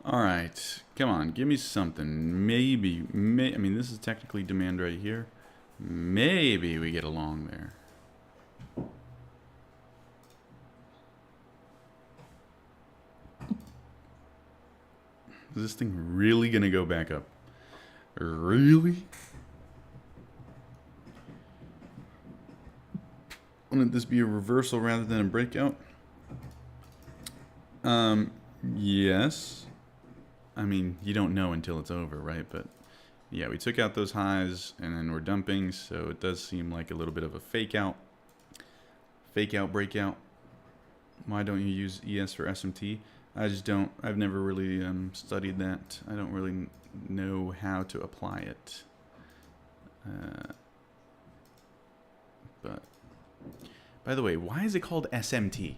All right, come on, give me something. Maybe, I mean, this is technically demand right here. Maybe we get along there. Is this thing really gonna go back up? Really? Wouldn't this be a reversal rather than a breakout? Yes. I mean, you don't know until it's over, right? But yeah, we took out those highs and then we're dumping, so it does seem like a little bit of a fake out. Fake out, breakout. Why don't you use ES for SMT? I just don't. I've never really studied that. I don't really know how to apply it. But by the way, why is it called SMT?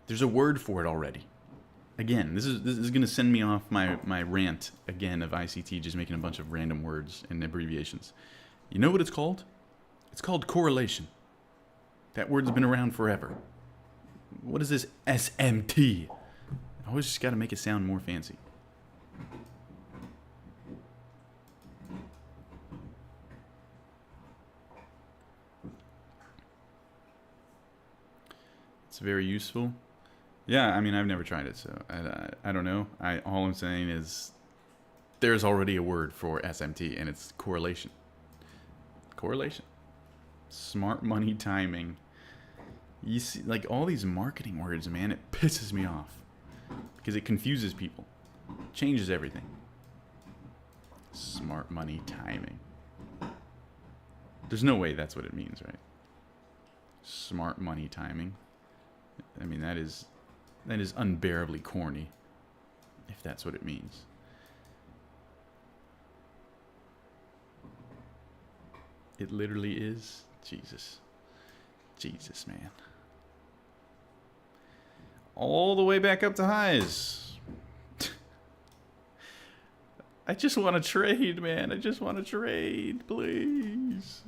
There's a word for it already. Again, this is going to send me off my rant again of ICT just making a bunch of random words and abbreviations. You know what it's called? It's called correlation. That word's been around forever. What is this SMT? I always just got to make it sound more fancy. It's very useful. Yeah, I mean, I've never tried it, so I don't know. All I'm saying is there's already a word for SMT, and it's correlation. Correlation. Smart money timing. You see, like, all these marketing words, man, it pisses me off. Because it confuses people. Changes everything. Smart money timing. There's no way that's what it means, right? Smart money timing. I mean, that is unbearably corny, if that's what it means. It literally is. Jesus. Jesus, man. All the way back up to highs. I just want to trade, man. I just want to trade, please.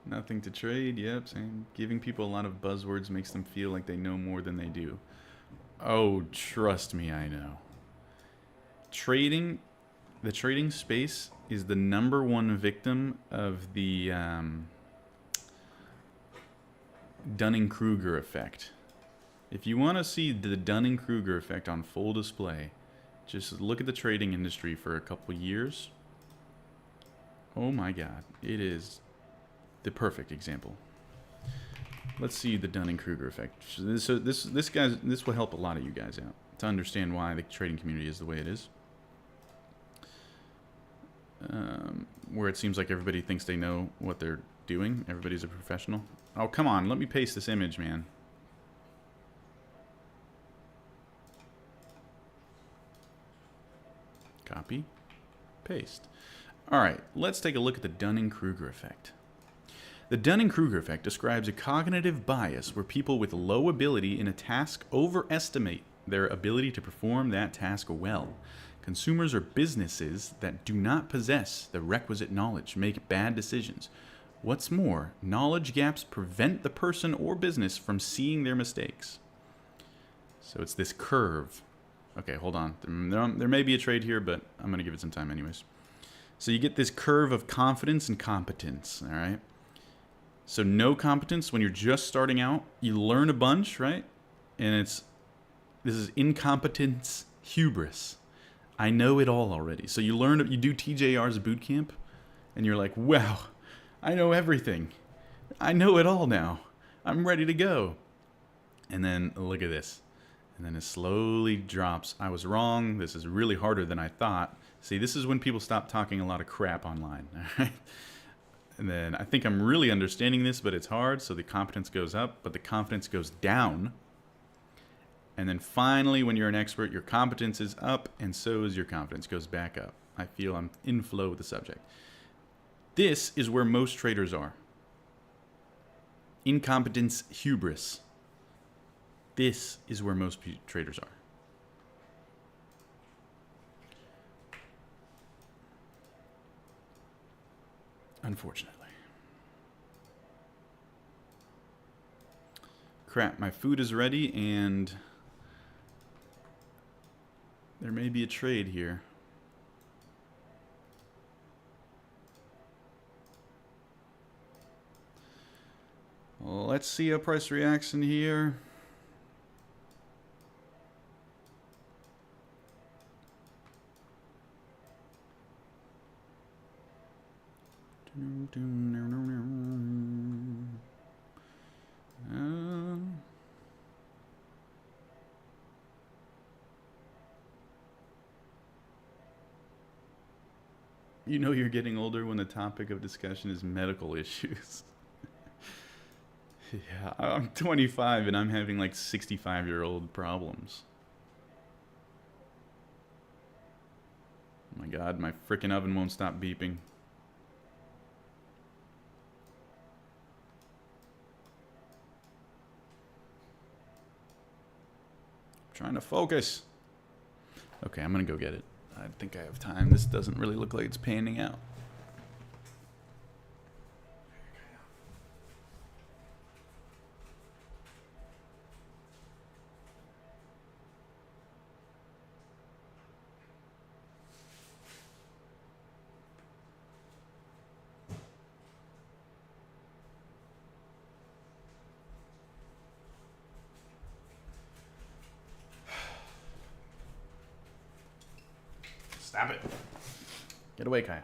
Nothing to trade. Yep, same. Giving people a lot of buzzwords makes them feel like they know more than they do. Oh, trust me, I know. Trading, the trading space is the #1 victim of the Dunning-Kruger effect. If you want to see the Dunning-Kruger effect on full display, just look at the trading industry for a couple years. Oh my God, it is the perfect example. Let's see the Dunning-Kruger effect. So this will help a lot of you guys out to understand why the trading community is the way it is. Where it seems like everybody thinks they know what they're doing. Everybody's a professional. Oh, come on. Let me paste this image, man. Copy. Paste. All right. Let's take a look at the Dunning-Kruger effect. The Dunning-Kruger effect describes a cognitive bias where people with low ability in a task overestimate their ability to perform that task well. Consumers or businesses that do not possess the requisite knowledge make bad decisions. What's more, knowledge gaps prevent the person or business from seeing their mistakes. So it's this curve. Okay, hold on. There may be a trade here, but I'm going to give it some time anyways. So you get this curve of confidence and competence, all right? So no competence when you're just starting out. You learn a bunch, right? And this is incompetence hubris. I know it all already. So you do TJR's boot camp, and you're like, wow, I know everything. I know it all now. I'm ready to go. And then look at this. And then it slowly drops. I was wrong. This is really harder than I thought. See, this is when people stop talking a lot of crap online. All right? And then I think I'm really understanding this, but it's hard. So the competence goes up, but the confidence goes down. And then finally, when you're an expert, your competence is up, and so is your confidence, goes back up. I feel I'm in flow with the subject. This is where most traders are. Incompetence hubris. This is where most traders are. Unfortunately. Crap, my food is ready, and there may be a trade here. Let's see how price reacts in here. You know you're getting older when the topic of discussion is medical issues. Yeah, I'm 25 and I'm having like 65-year-old problems. Oh my God, my frickin' oven won't stop beeping. Trying to focus. Okay, I'm gonna go get it. I think I have time. This doesn't really look like it's panning out. Stop it. Get away, Kaya.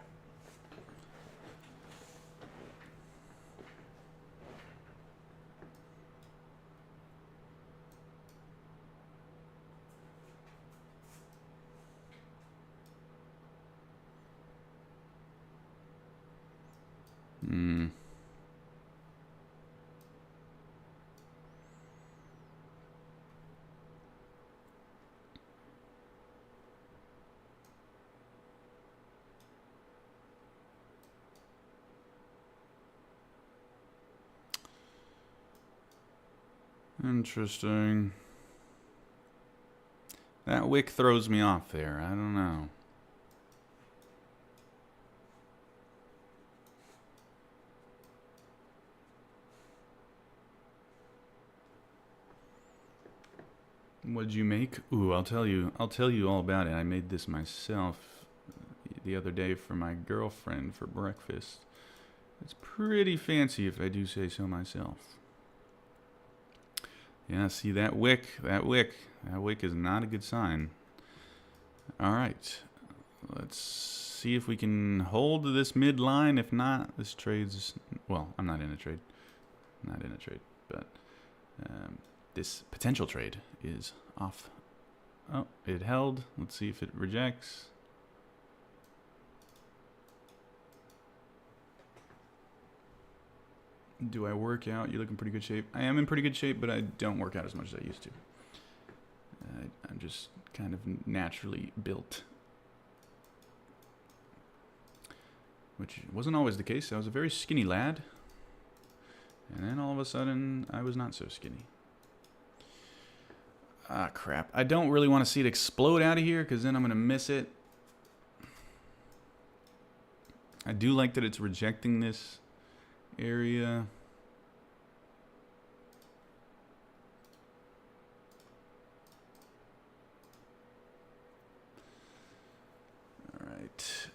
Hmm. Interesting. That wick throws me off there. I don't know. What'd you make? Ooh, I'll tell you all about it. I made this myself the other day for my girlfriend for breakfast. It's pretty fancy if I do say so myself. Yeah, see that wick? That wick is not a good sign. All right. Let's see if we can hold this midline. If not, this trade's... Well, I'm not in a trade. But this potential trade is off. Oh, it held. Let's see if it rejects. Do I work out? You look in pretty good shape. I am in pretty good shape, but I don't work out as much as I used to. I'm just kind of naturally built. Which wasn't always the case. I was a very skinny lad. And then all of a sudden, I was not so skinny. Ah, crap. I don't really want to see it explode out of here, because then I'm going to miss it. I do like that it's rejecting this area. All right.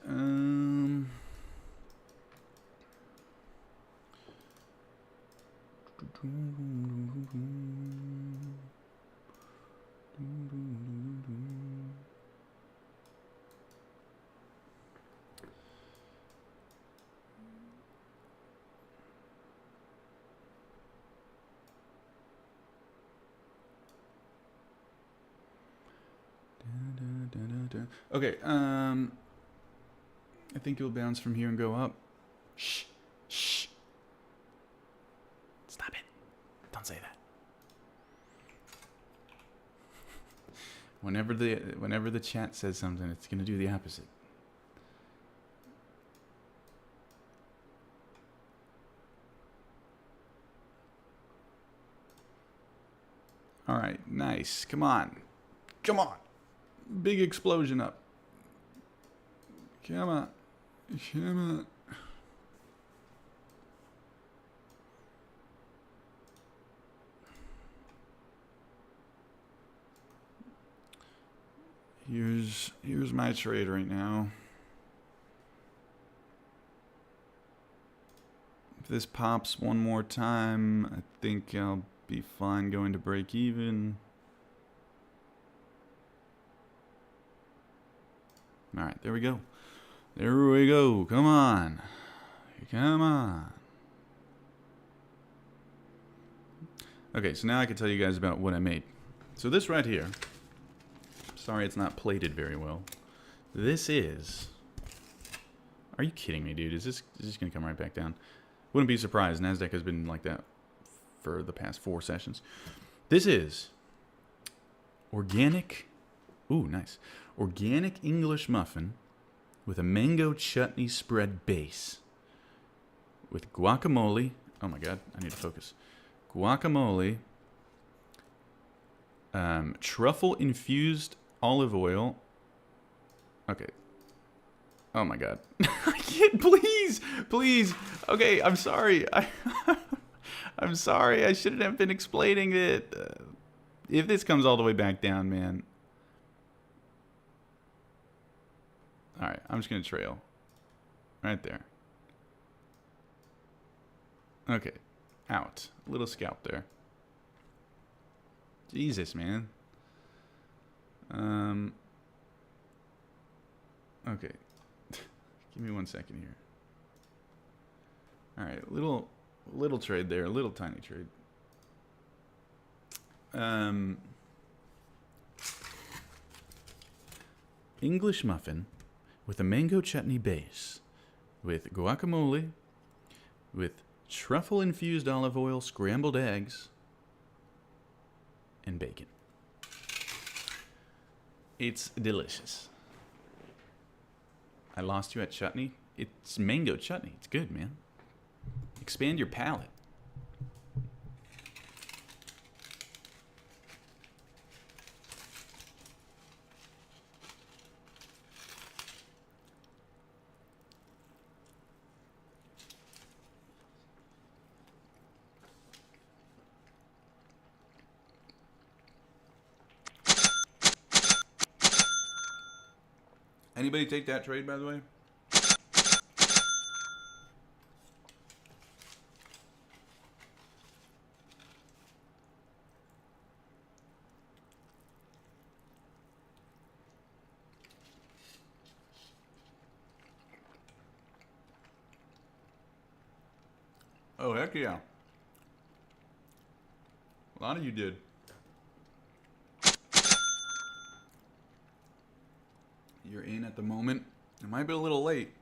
Okay, I think you'll bounce from here and go up. Shh. Shh. Stop it. Don't say that. Whenever the chat says something, it's gonna do the opposite. All right, nice. Come on. Come on. Big explosion up. Come on. Come on. Here's my trade right now. If this pops one more time, I think I'll be fine going to break even. All right, there we go. There we go. Come on. Come on. Okay, so now I can tell you guys about what I made. So this right here, sorry it's not plated very well. This is... Are you kidding me, dude? Is this going to come right back down? Wouldn't be surprised. NASDAQ has been like that for the past 4 sessions. This is organic... Ooh, nice. Organic English muffin with a mango chutney spread base. With guacamole. Oh my god, I need to focus. Guacamole. Truffle infused olive oil. Okay. Oh my god. I can't, please, please. Okay, I'm sorry. I'm sorry. I shouldn't have been explaining it. If this comes all the way back down, man. Alright, I'm just going to trail. Right there. Okay. Out. A little scalp there. Jesus, man. Okay. Give me 1 second here. All right, little trade there, a little tiny trade. English muffin with a mango chutney base, with guacamole, with truffle-infused olive oil, scrambled eggs, and bacon. It's delicious. I lost you at chutney. It's mango chutney. It's good, man. Expand your palate. Anybody take that trade, by the way? Oh, heck yeah. A lot of you did. You're in at the moment. It might be a little late.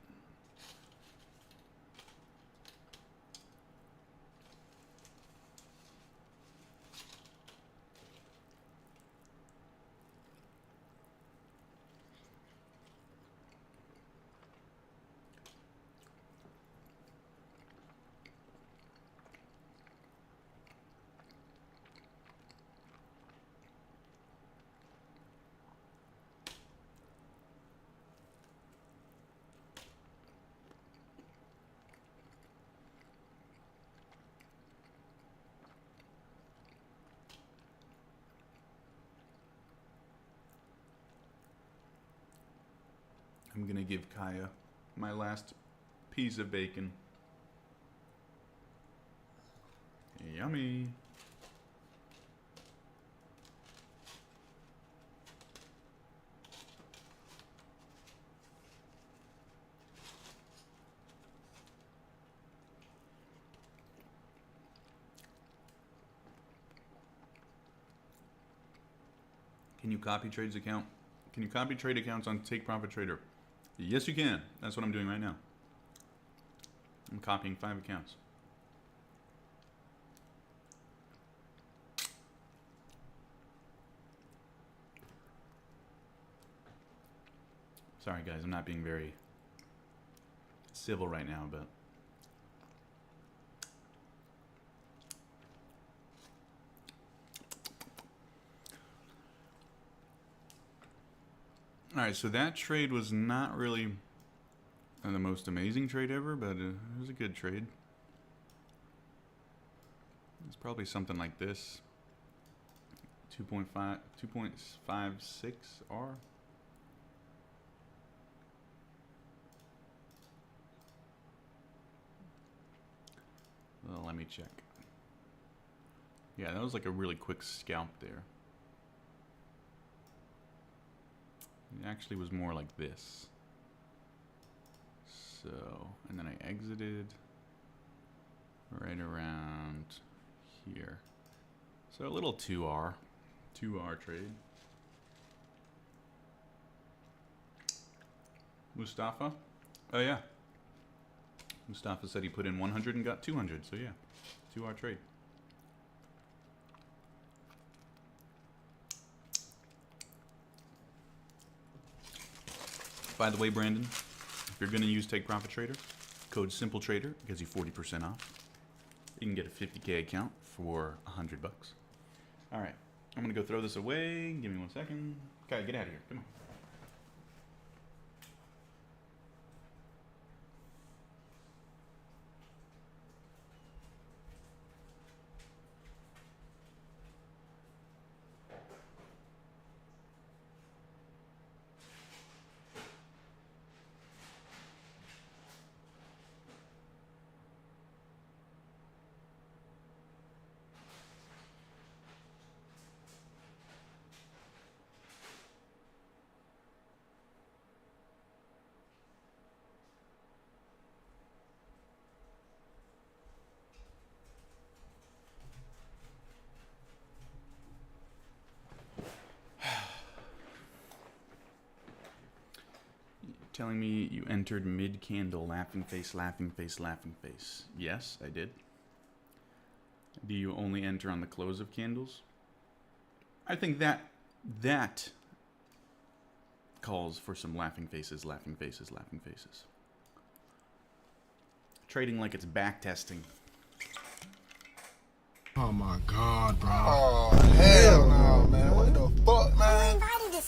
I'm gonna give Kaya my last piece of bacon. Yummy. Can you copy Trade's account? Can you copy trade accounts on Take Profit Trader? Yes, you can. That's what I'm doing right now. I'm copying 5 accounts. Sorry, guys. I'm not being very civil right now, but... Alright, so that trade was not really the most amazing trade ever, but it was a good trade. It's probably something like this. 2.56 R. Well, let me check. Yeah, that was like a really quick scalp there. It actually was more like this. So, and then I exited right around here. So a little 2R trade. Mustafa? Oh yeah. Mustafa said he put in 100 and got 200, so yeah. 2R trade. By the way, Brandon, if you're going to use Take Profit Trader, code SimpleTrader gives you 40% off. You can get a 50K account for $100. All right, I'm going to go throw this away. Give me 1 second. Okay, get out of here. Come on. telling me you entered mid-candle, laughing face, laughing face, laughing face. Yes, I did. Do you only enter on the close of candles? I think that calls for some laughing faces, laughing faces, laughing faces. Trading like it's back testing. Oh my God, bro. Oh, hell no, man. What the fuck, man?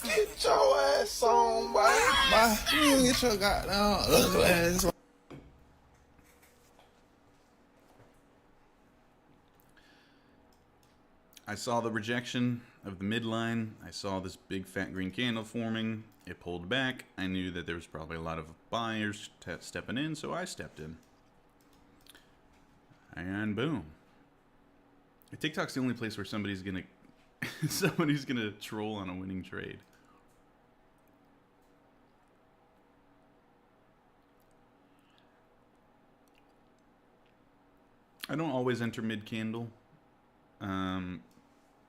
Get your ass on, boy. You get your goddamn ugly ass on. I saw the rejection of the midline. I saw this big fat green candle forming. It pulled back. I knew that there was probably a lot of buyers stepping in, so I stepped in. And boom. TikTok's the only place where somebody's gonna troll on a winning trade. I don't always enter mid candle.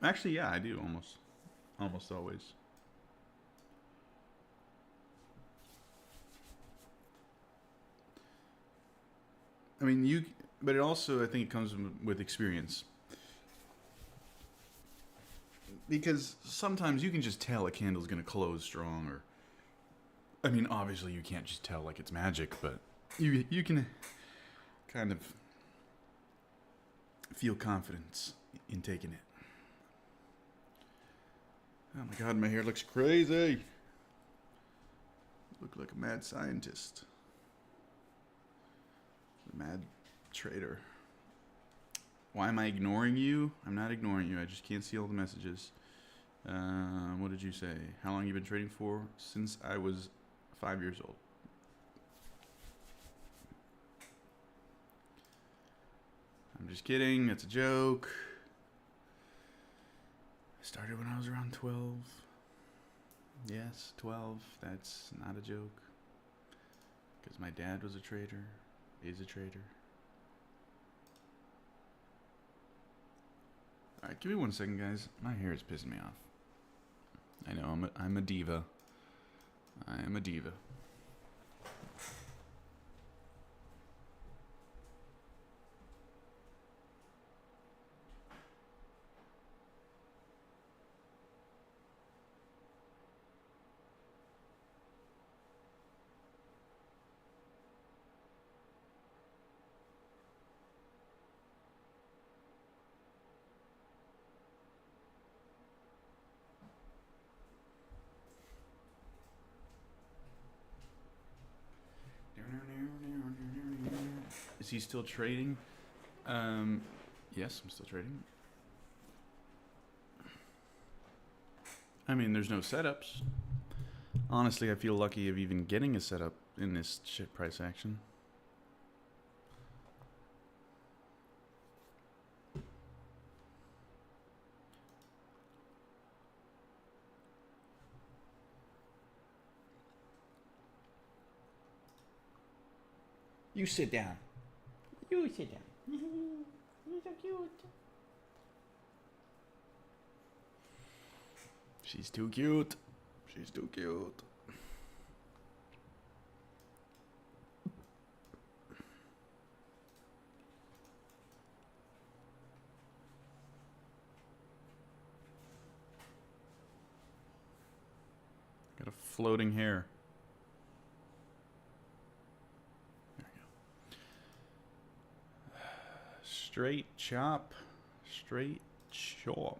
Actually, yeah, I do almost always. I mean, but it also, I think, it comes with experience. Because sometimes you can just tell a candle's going to close strong, or, I mean, obviously you can't just tell like it's magic, but you can kind of feel confidence in taking it. Oh my God, my hair looks crazy. Look like a mad scientist. A mad trader. Why am I ignoring you? I'm not ignoring you. I just can't see all the messages. What did you say? How long you been trading for? Since I was 5 years old. I'm just kidding. It's a joke. I started when I was around 12. Yes, 12. That's not a joke. Because my dad was a trader. Is a trader. Alright, give me 1 second, guys. My hair is pissing me off. I know, I'm a diva. I am a diva. Is he still trading? Yes, I'm still trading. I mean, there's no setups. Honestly, I feel lucky of even getting a setup in this shit price action. You sit down. You sit down. You're so cute. She's too cute. She's too cute. Got a floating hair. Straight chop. Straight chop.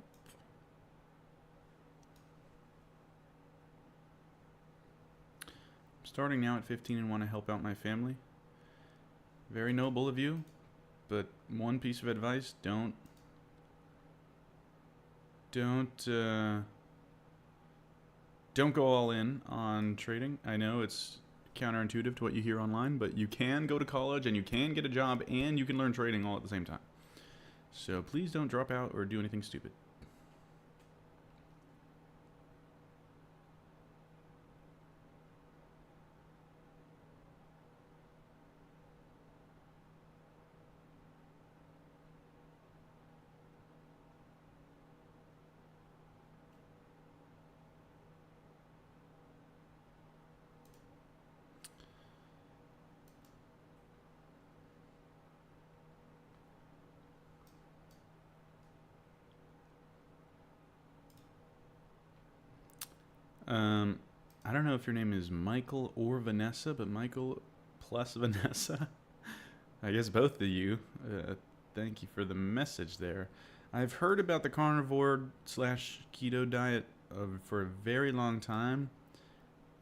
I'm starting now at 15 and want to help out my family. Very noble of you, but one piece of advice, don't go all in on trading. I know it's counterintuitive to what you hear online, but you can go to college and you can get a job and you can learn trading all at the same time. So please don't drop out or do anything stupid. I don't know if your name is Michael or Vanessa, but Michael plus Vanessa. I guess both of you. Thank you for the message there. I've heard about the carnivore / keto diet for a very long time.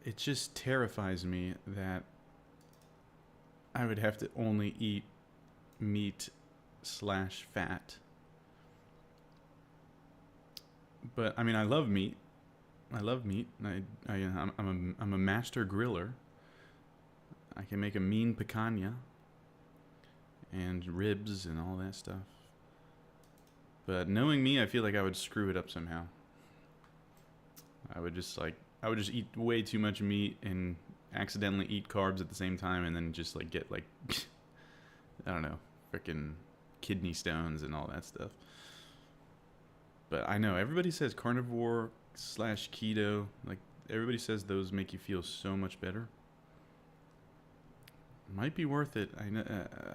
It just terrifies me that I would have to only eat meat / fat. But I mean, I love meat. I'm a master griller. I can make a mean picanha and ribs and all that stuff. But knowing me, I feel like I would screw it up somehow. I would just eat way too much meat and accidentally eat carbs at the same time, and then just like get like I don't know, freaking kidney stones and all that stuff. But I know everybody says carnivore / keto, like everybody says those make you feel so much better. Might be worth it. I know.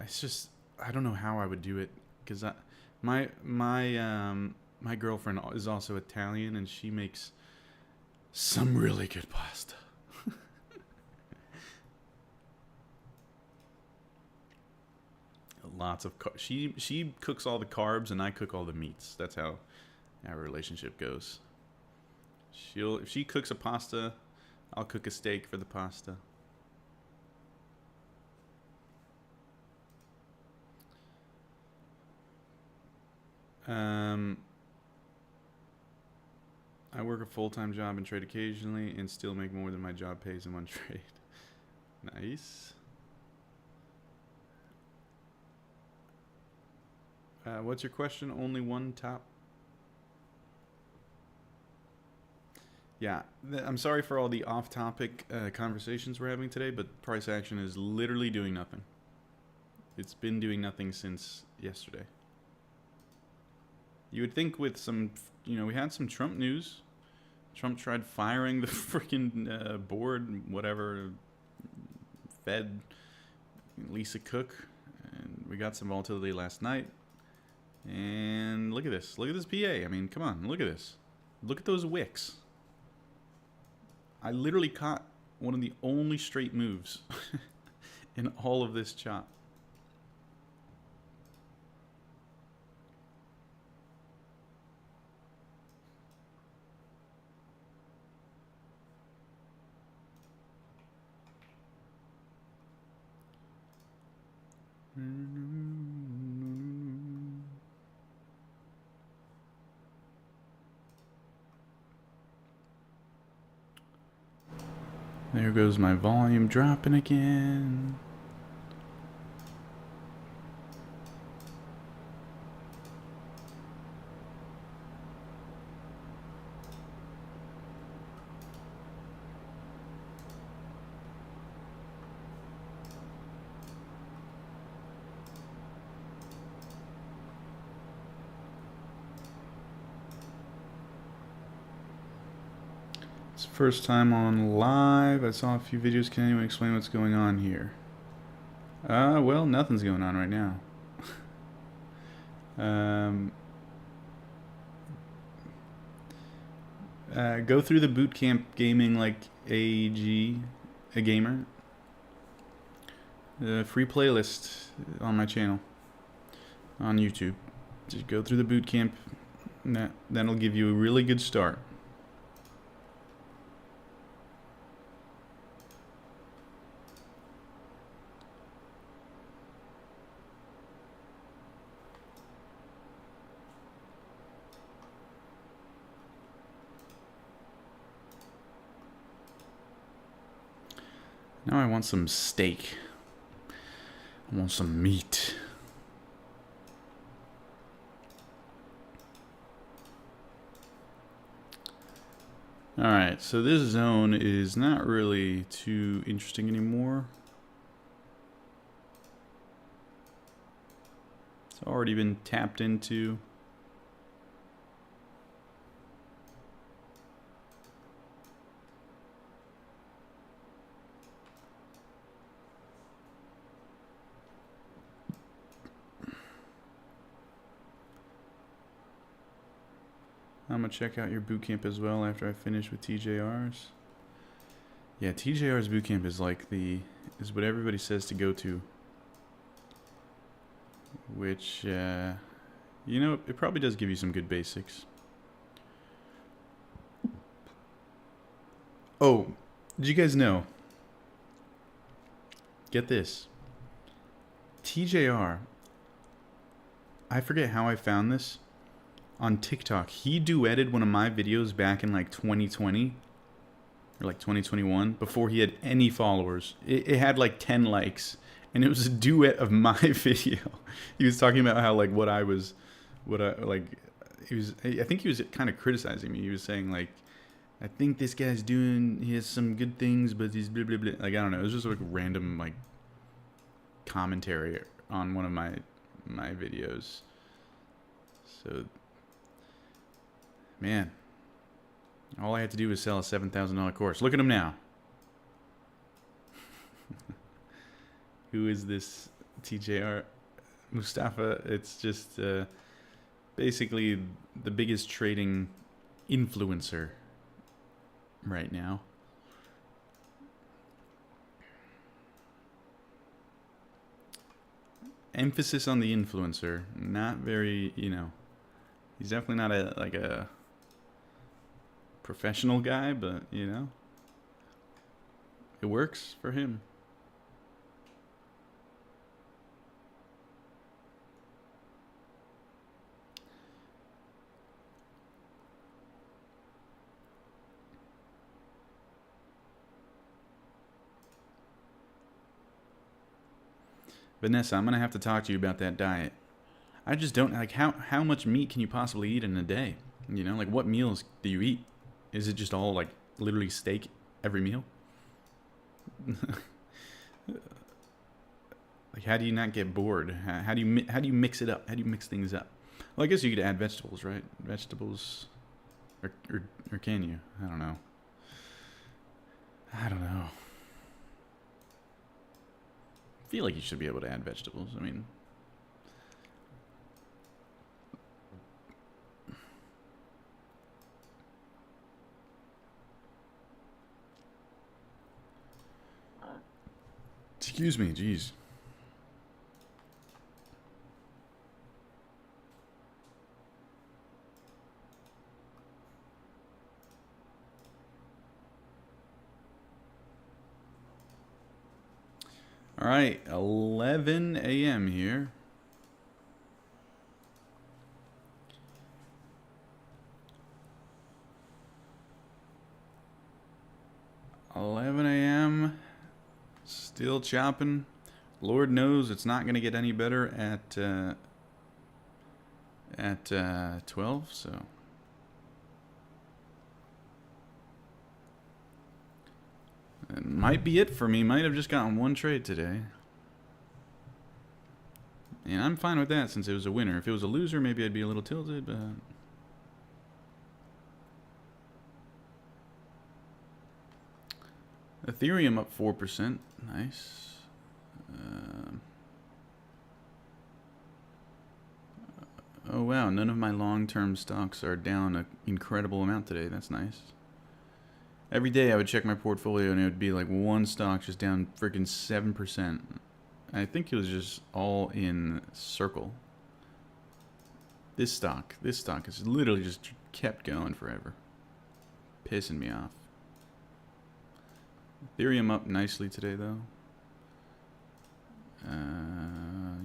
It's just I don't know how I would do it, because my girlfriend is also Italian, and she makes some really good pasta. Lots of she cooks all the carbs and I cook all the meats. That's how our relationship goes. If she cooks a pasta, I'll cook a steak for the pasta. I work a full-time job and trade occasionally and still make more than my job pays in one trade. Nice. What's your question? Only one top? Yeah, I'm sorry for all the off-topic conversations we're having today, but price action is literally doing nothing. It's been doing nothing since yesterday. You would think with some, we had some Trump news. Trump tried firing the freaking board, whatever, Fed, Lisa Cook, and we got some volatility last night. And look at this. Look at this PA. I mean, come on. Look at this. Look at those wicks. I literally caught one of the only straight moves in all of this chop. There goes my volume dropping again. First time on live. I saw a few videos. Can anyone explain what's going on here? Well, nothing's going on right now. Go through the bootcamp gaming like a gamer. Free playlist on my channel on YouTube. Just go through the bootcamp. That'll give you a really good start. Now I want some steak. I want some meat. Alright, so this zone is not really too interesting anymore. It's already been tapped into. I'm gonna check out your boot camp as well after I finish with TJR's. Yeah, TJR's boot camp is like is what everybody says to go to. Which, you know, it probably does give you some good basics. Oh, did you guys know? Get this. TJR, I forget how I found this. On TikTok, he duetted one of my videos back in like 2020 or like 2021 before he had any followers. It had like 10 likes, and it was a duet of my video. He was talking about how like I think he was kind of criticizing me. He was saying like, I think this guy's he has some good things, but he's blah blah blah. Like, I don't know. It was just like random like commentary on one of my videos. So, man, all I had to do was sell a $7,000 course. Look at him now. Who is this TJR? Mustafa. It's just basically the biggest trading influencer right now. Emphasis on the influencer. Not very, you know, he's definitely not a professional guy, but, you know, it works for him. Vanessa, I'm gonna have to talk to you about that diet. I just don't like how much meat can you possibly eat in a day? You know, like what meals do you eat? Is it just all like literally steak every meal? Like, how do you not get bored? How do you mix it up? How do you mix things up? Well, I guess you could add vegetables, right? Vegetables, or can you? I don't know. I don't know. I feel like you should be able to add vegetables. I mean, excuse me, jeez. All right, 11 a.m. here. Still chopping. Lord knows it's not going to get any better at 12, so. It might be it for me. Might have just gotten one trade today. And I'm fine with that since it was a winner. If it was a loser, maybe I'd be a little tilted, but... Ethereum up 4%. Nice. Oh wow, none of my long-term stocks are down an incredible amount today. That's nice. Every day I would check my portfolio and it would be like one stock just down freaking 7%. I think it was just all in Circle. This stock has literally just kept going forever. Pissing me off. Ethereum up nicely today though.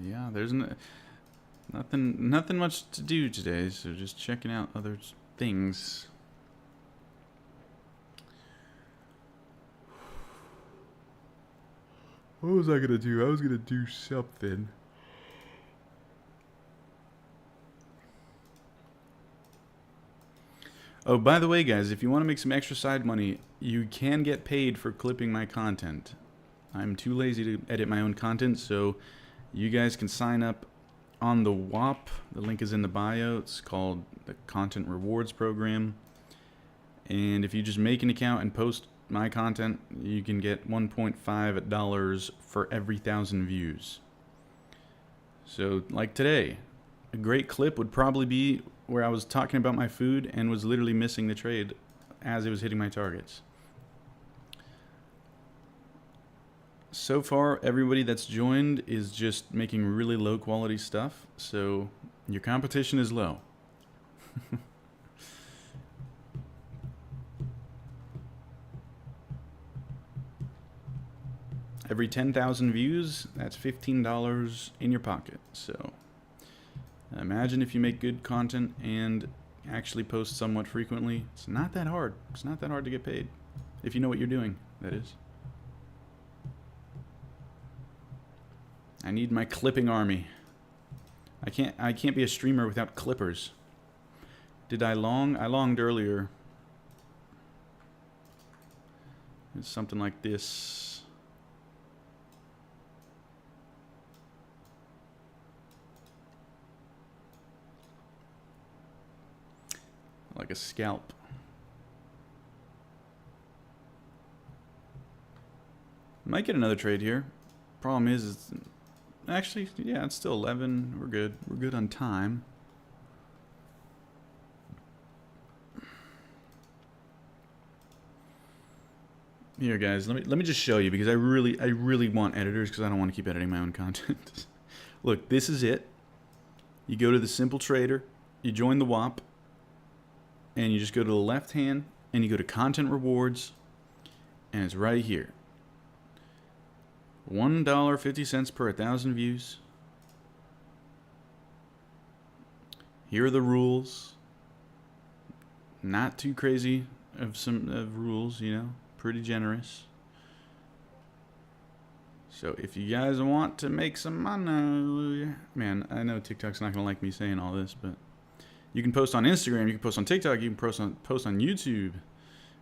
Yeah, there's nothing much to do today, so just checking out other things. What was I gonna do? I was gonna do something. Oh, by the way, guys, if you want to make some extra side money, you can get paid for clipping my content. I'm too lazy to edit my own content, so you guys can sign up on the WAP. The link is in the bio. It's called the Content Rewards Program. And if you just make an account and post my content, you can get $1.5 for every 1,000 views. So, like today, A great clip would probably be where I was talking about my food and was literally missing the trade as it was hitting my targets. So far, everybody that's joined is just making really low quality stuff, so your competition is low. Every 10,000 views, that's $15 in your pocket. So imagine if you make good content and actually post somewhat frequently. It's not that hard. It's not that hard to get paid. If you know what you're doing, that is. I need my clipping army. I can't be a streamer without clippers. Did I long? I longed earlier. It's something like this. Like a scalp. Might get another trade here. Problem is, it's actually, yeah, it's still 11. We're good. We're good on time. Here, guys, let me just show you, because I really want editors, because I don't want to keep editing my own content. Look, this is it. You go to the Simple Trader, you join the WAP, and you just go to the left hand and you go to Content Rewards, and it's right here. $1.50 per 1,000 views. Here are the rules. Not too crazy of rules, you know, pretty generous. So if you guys want to make some money, man, I know TikTok's not gonna like me saying all this, but you can post on Instagram, you can post on TikTok, you can post on YouTube.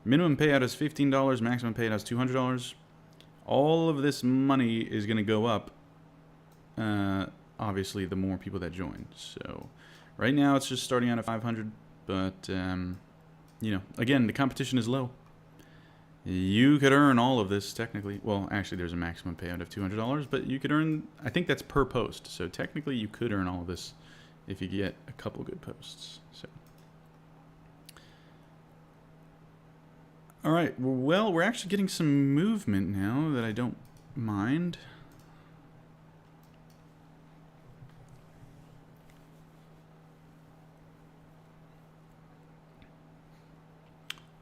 Minimum payout is $15, maximum payout is $200. All of this money is going to go up, obviously, the more people that join. So right now it's just starting out at 500, but, you know, again, the competition is low. You could earn all of this technically. Well, actually, there's a maximum payout of $200, but you could earn, I think that's per post. So technically you could earn all of this if you get a couple good posts. So, all right. Well, we're actually getting some movement now that I don't mind.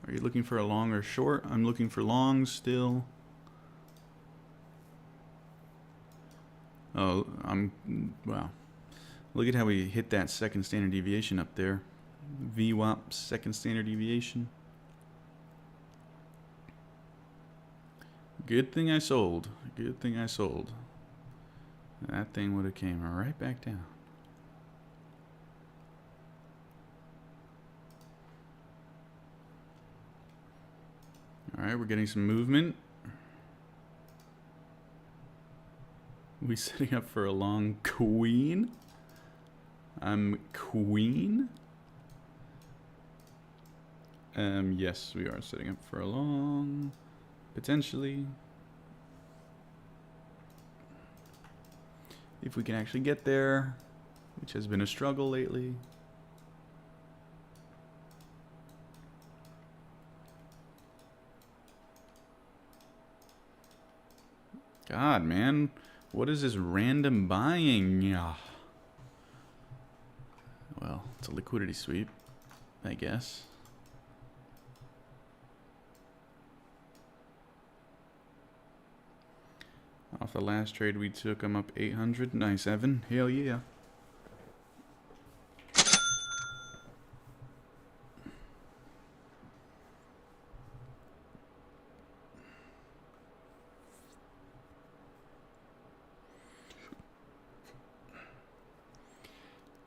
Are you looking for a long or short? I'm looking for long still. Oh, wow. Look at how we hit that second standard deviation up there. VWAP, second standard deviation. Good thing I sold. Good thing I sold. That thing would have came right back down. Alright, we're getting some movement. We setting up for a long queen? I'm queen? Yes, we are setting up for a long, potentially. If we can actually get there, which has been a struggle lately. God, man, what is this random buying? Well, it's a liquidity sweep, I guess. Off the last trade we took, I'm up 800. Nice, Evan. Hell yeah.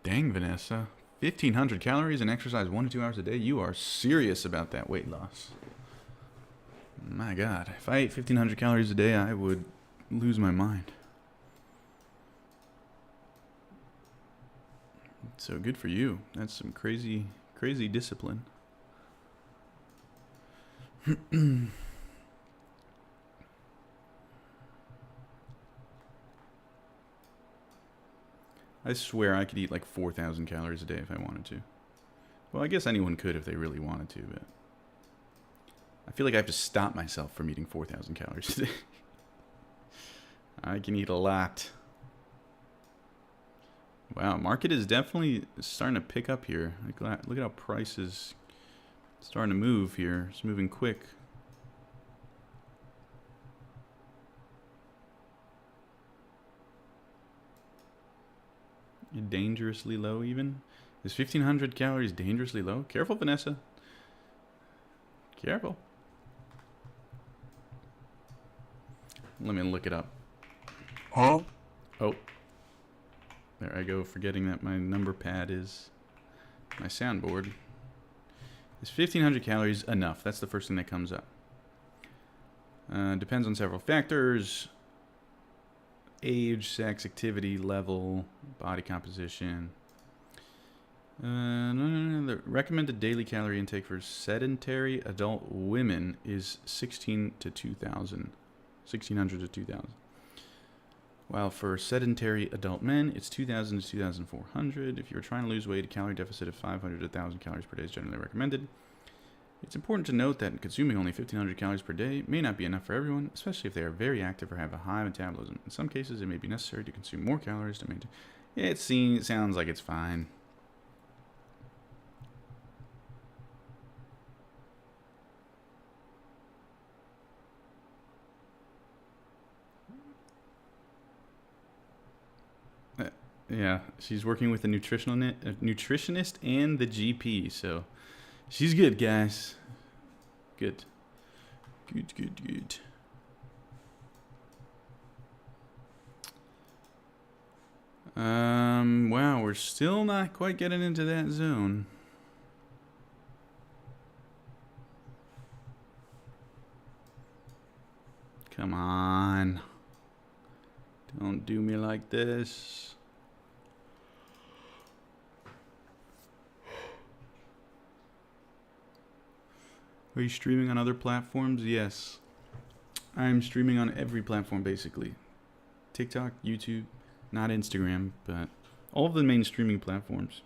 Dang, Vanessa. 1,500 calories and exercise 1 to 2 hours a day. You are serious about that weight loss. My God. If I ate 1,500 calories a day, I would lose my mind. So good for you. That's some crazy, crazy discipline. I swear I could eat like 4,000 calories a day if I wanted to. Well, I guess anyone could if they really wanted to, but I feel like I have to stop myself from eating 4,000 calories a day. I can eat a lot. Wow, market is definitely starting to pick up here. Look at how price is starting to move here. It's moving quick. Dangerously low even? Is 1,500 calories dangerously low? Careful, Vanessa. Careful. Let me look it up. Huh? Oh. There I go, forgetting that my number pad is my soundboard. Is 1,500 calories enough? That's the first thing that comes up. Depends on several factors. Age, sex, activity, level, body composition. The recommended daily calorie intake for sedentary adult women is 1,600 to 2,000. While for sedentary adult men, it's 2,000 to 2,400. If you're trying to lose weight, a calorie deficit of 500 to 1,000 calories per day is generally recommended. It's important to note that consuming only 1,500 calories per day may not be enough for everyone, especially if they are very active or have a high metabolism. In some cases, it may be necessary to consume more calories to maintain. It sounds like it's fine. Yeah, she's working with a nutritionist and the GP, so she's good, guys. Good. Good. Wow, we're still not quite getting into that zone. Come on. Don't do me like this. Are you streaming on other platforms? Yes. I'm streaming on every platform, basically. TikTok, YouTube, not Instagram, but all of the main streaming platforms.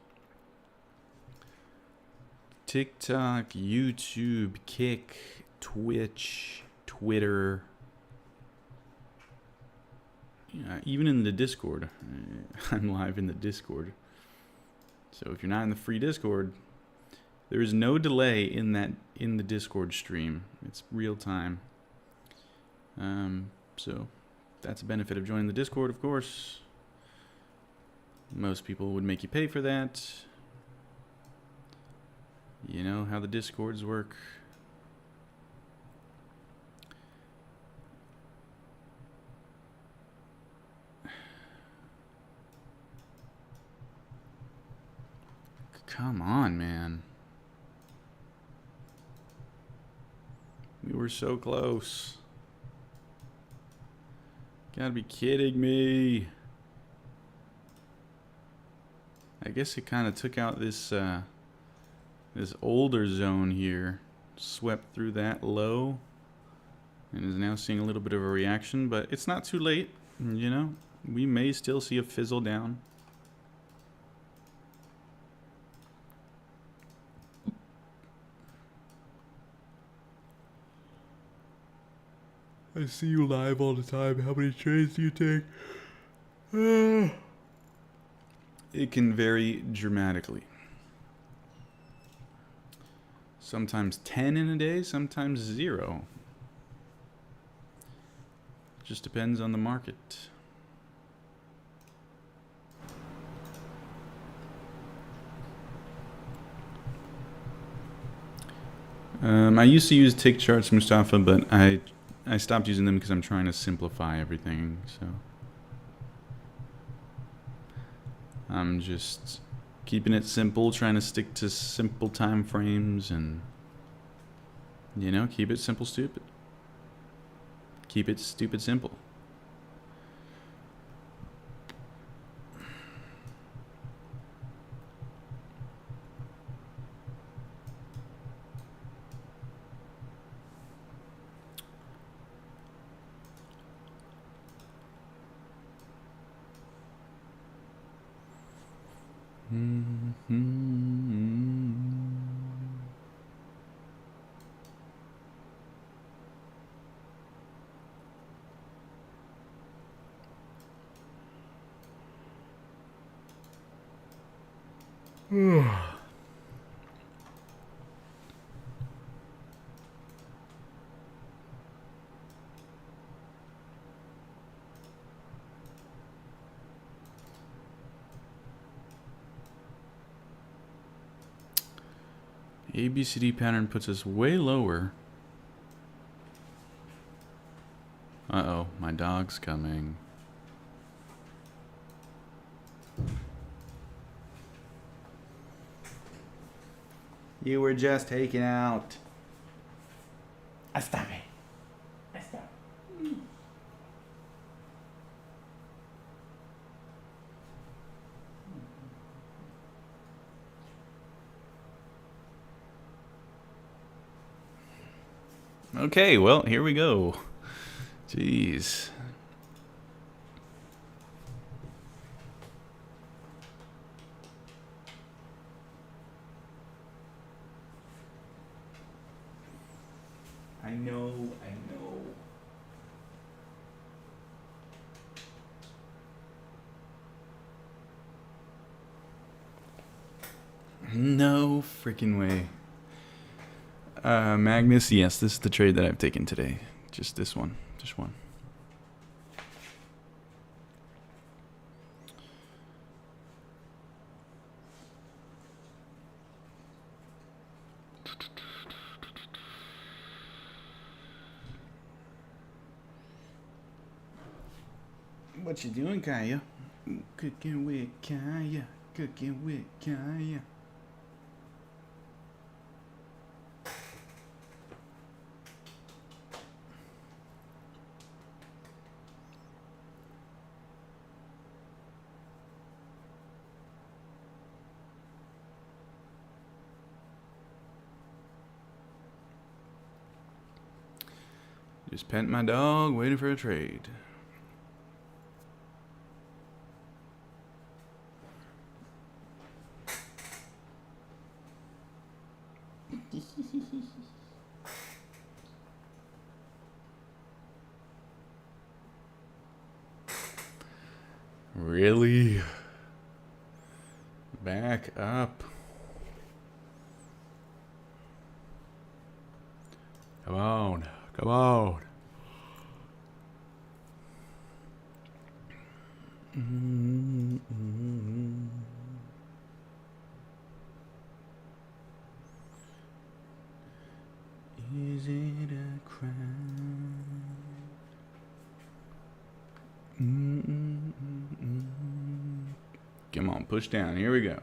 TikTok, YouTube, Kick, Twitch, Twitter. Yeah, even in the Discord. I'm live in the Discord. So if you're not in the free Discord, there is no delay in the Discord stream. It's real time. So that's a benefit of joining the Discord, of course. Most people would make you pay for that. You know how the Discords work. Come on, man. We were so close. Gotta be kidding me. I guess it kind of took out this this older zone here. Swept through that low. And is now seeing a little bit of a reaction. But it's not too late. You know, we may still see a fizzle down. I see you live all the time. How many trades do you take? It can vary dramatically. Sometimes 10 in a day, sometimes 0. Just depends on the market. I used to use tick charts, Mustafa, but I stopped using them because I'm trying to simplify everything, so I'm just keeping it simple, trying to stick to simple time frames and, you know, keep it simple, stupid. Keep it stupid simple. ABCD pattern puts us way lower. Uh-oh, my dog's coming. You were just taken out. Stop it. Stop. Okay, well, here we go. Jeez. I know. No freaking way. Magnus, yes, this is the trade that I've taken today. Just this one. Just one. What you doing, Kaya? Cooking with Kaya. Cooking with Kaya. Just pet my dog, waiting for a trade. Really? Back up. Come on. Come on. Is it a crime? Come on, push down. Here we go.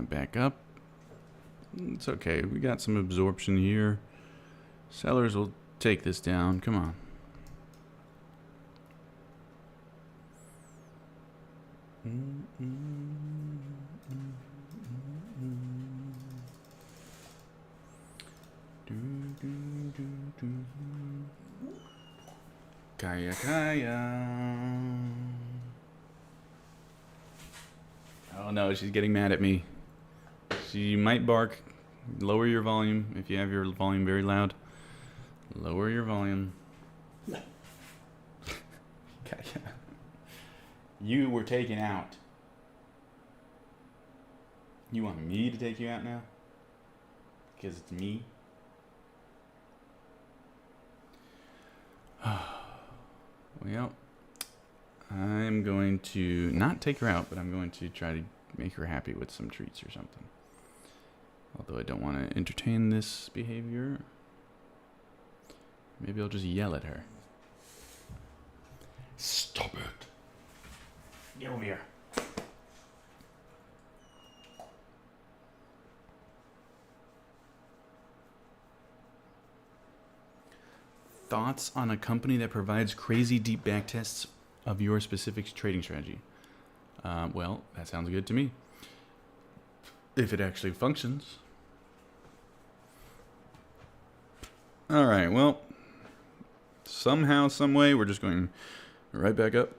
Back up. It's okay. We got some absorption here. Sellers will take this down. Come on. Kaya, Kaya. Oh no, she's getting mad at me. She might bark. Lower your volume if you have your volume very loud. Lower your volume. Kaya. You were taken out. You want me to take you out now? Because it's me? Well, I'm going to not take her out, but I'm going to try to make her happy with some treats or something. Although I don't want to entertain this behavior. Maybe I'll just yell at her. Stop it. Get over here. thoughts on a company that provides crazy deep back tests of your specific trading strategy? Well, that sounds good to me. If it actually functions. All right, well, somehow, some way, we're just going right back up.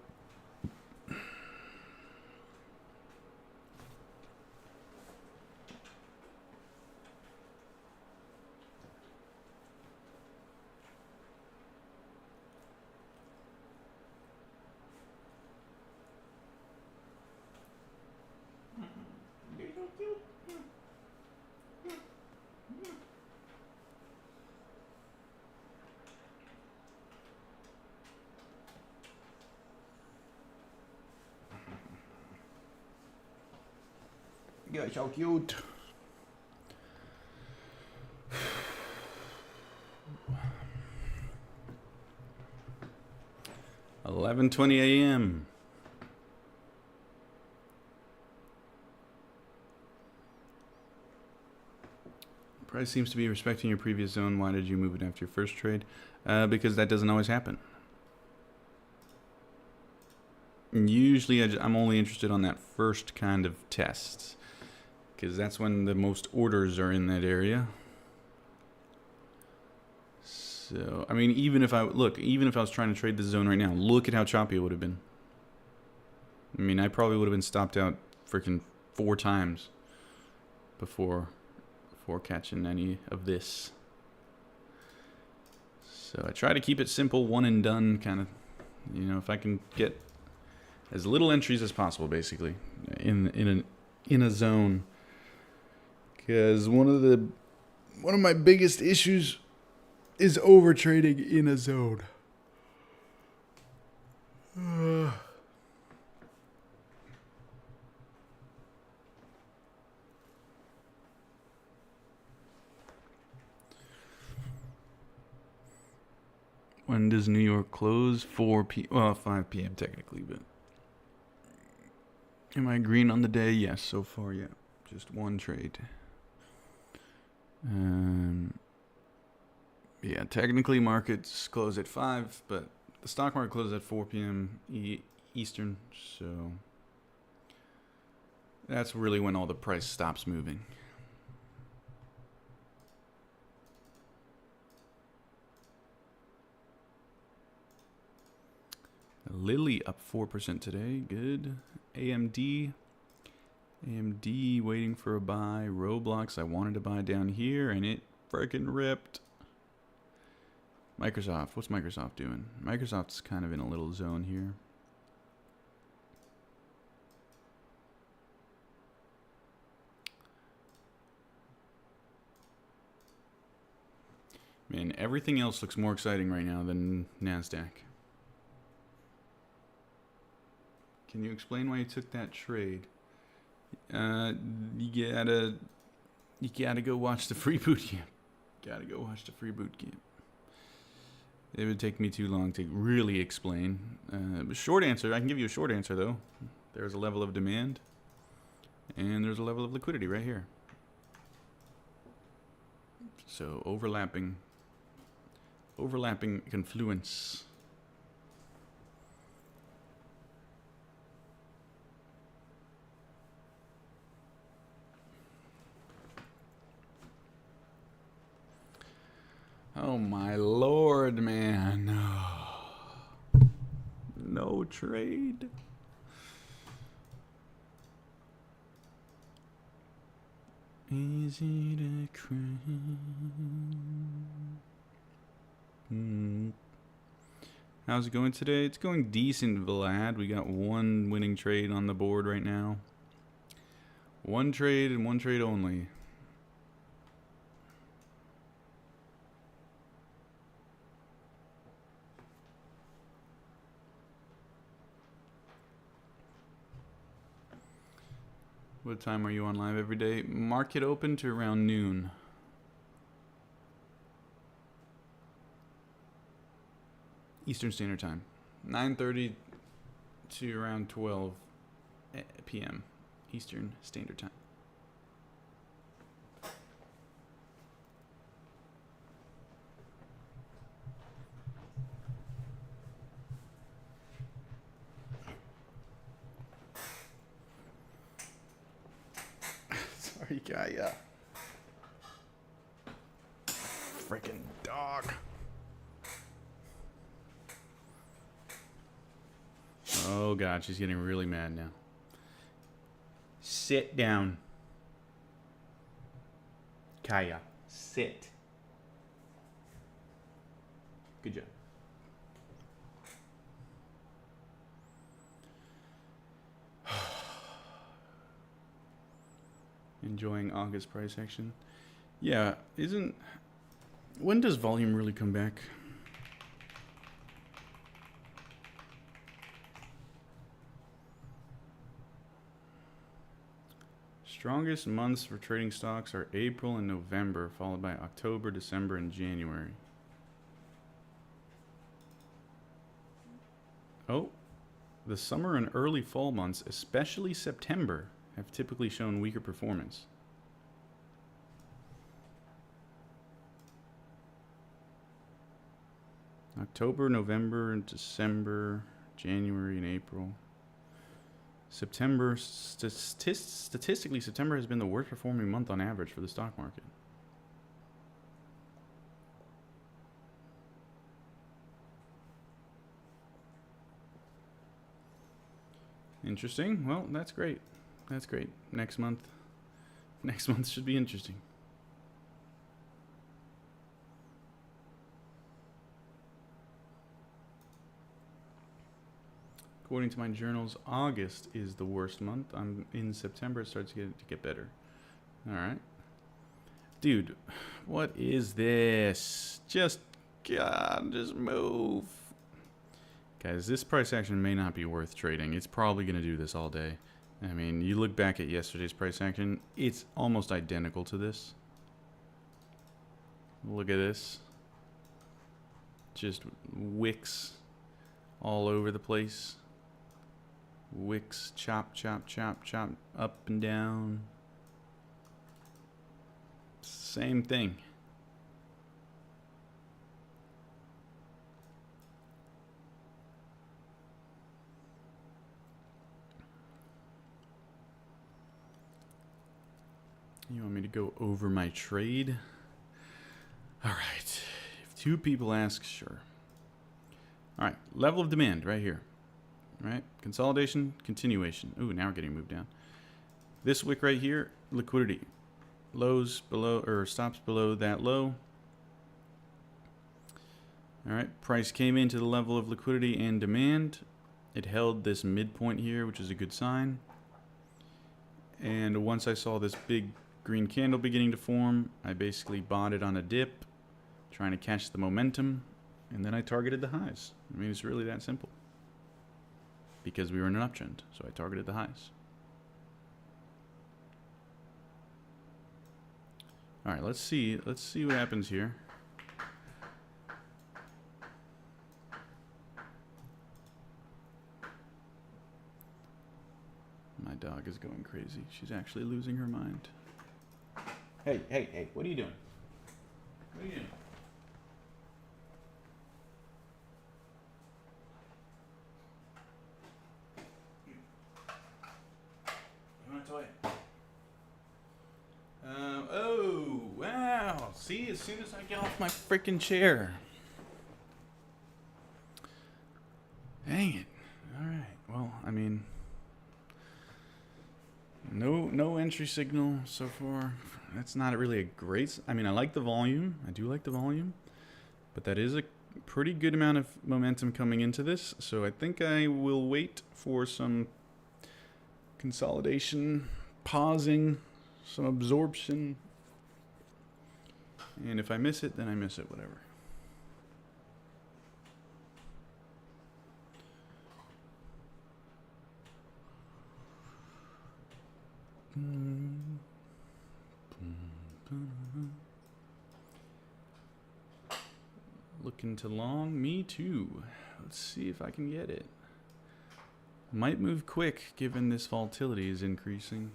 You're so cute. $11:20 a.m. Price seems to be respecting your previous zone. Why did you move it after your first trade? Because that doesn't always happen. Usually I'm only interested on that first kind of test, because that's when the most orders are in that area. So, I mean, even if I was trying to trade this zone right now, look at how choppy it would have been. I mean, I probably would have been stopped out freaking 4 times before catching any of this. So I try to keep it simple, one and done kind of, you know, if I can get as little entries as possible, basically, in a zone. Because one of my biggest issues is over trading in a zone. When does New York close? 5 p.m. technically, but am I green on the day? Yes, so far, yeah. Just one trade. Yeah, technically markets close at 5, but the stock market closes at 4 p.m. Eastern, so that's really when all the price stops moving. Lilly up 4% today. Good. AMD waiting for a buy. Roblox I wanted to buy down here and it freaking ripped. Microsoft. What's Microsoft doing? Microsoft's kind of in a little zone here. Man, everything else looks more exciting right now than NASDAQ. Can you explain why you took that trade? You gotta go watch the free boot camp. Gotta go watch the free boot camp. It would take me too long to really explain. Short answer, I can give you a short answer though. There's a level of demand, and there's a level of liquidity right here. So overlapping confluence. Oh my lord, man. No trade. Easy to cry. How's it going today? It's going decent, Vlad. We got one winning trade on the board right now. One trade and one trade only. What time are you on live every day? Market open to around noon. Eastern Standard Time. 9:30 to around 12 p.m. Eastern Standard Time. Sorry, Kaya. Freaking dog. Oh god, she's getting really mad now. Sit down. Kaya, sit. Good job. Enjoying August price action. Yeah, isn't... When does volume really come back? Strongest months for trading stocks are April and November, followed by October, December, and January. Oh, the summer and early fall months, especially September, have typically shown weaker performance. October, November, and December, January, and April. September, statistically, September has been the worst performing month on average for the stock market. Interesting. Well, that's great. That's great. Next month should be interesting. According to my journals, August is the worst month. In September it starts to get better. All right. Dude, what is this? Just move. Guys, this price action may not be worth trading. It's probably going to do this all day. I mean, you look back at yesterday's price action, it's almost identical to this. Look at this. Just wicks all over the place. Wicks, chop, chop, chop, chop, up and down. Same thing. You want me to go over my trade? All right. If two people ask, sure. All right. Level of demand right here. All right. Consolidation, continuation. Ooh, now we're getting moved down. This wick right here, liquidity. Lows below, or stops below that low. All right. Price came into the level of liquidity and demand. It held this midpoint here, which is a good sign. And once I saw this big green candle beginning to form, I basically bought it on a dip, trying to catch the momentum, and then I targeted the highs. I mean, it's really that simple. Because we were in an uptrend, so I targeted the highs. All right, let's see what happens here. My dog is going crazy. She's actually losing her mind. Hey, hey, hey, what are you doing? What are you doing? You want a toy? Oh, wow. See, as soon as I get off my freaking chair. Dang it. All right. Well, I mean, no entry signal so far. That's not really a great... I mean, I like the volume. I do like the volume. But that is a pretty good amount of momentum coming into this. So I think I will wait for some consolidation, pausing, some absorption. And if I miss it, then I miss it, whatever. Looking to long? Me too. Let's see if I can get it. Might move quick given this volatility is increasing.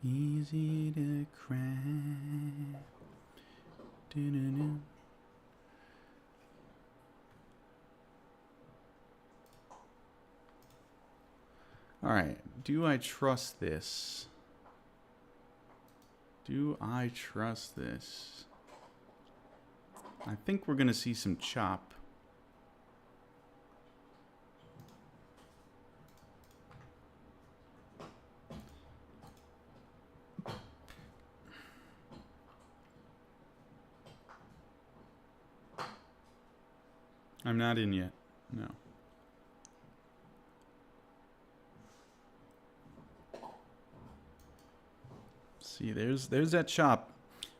Easy to cry. Do-do-do. All right. Do I trust this? Do I trust this? I think we're going to see some chop. I'm not in yet. No. See, there's that chop.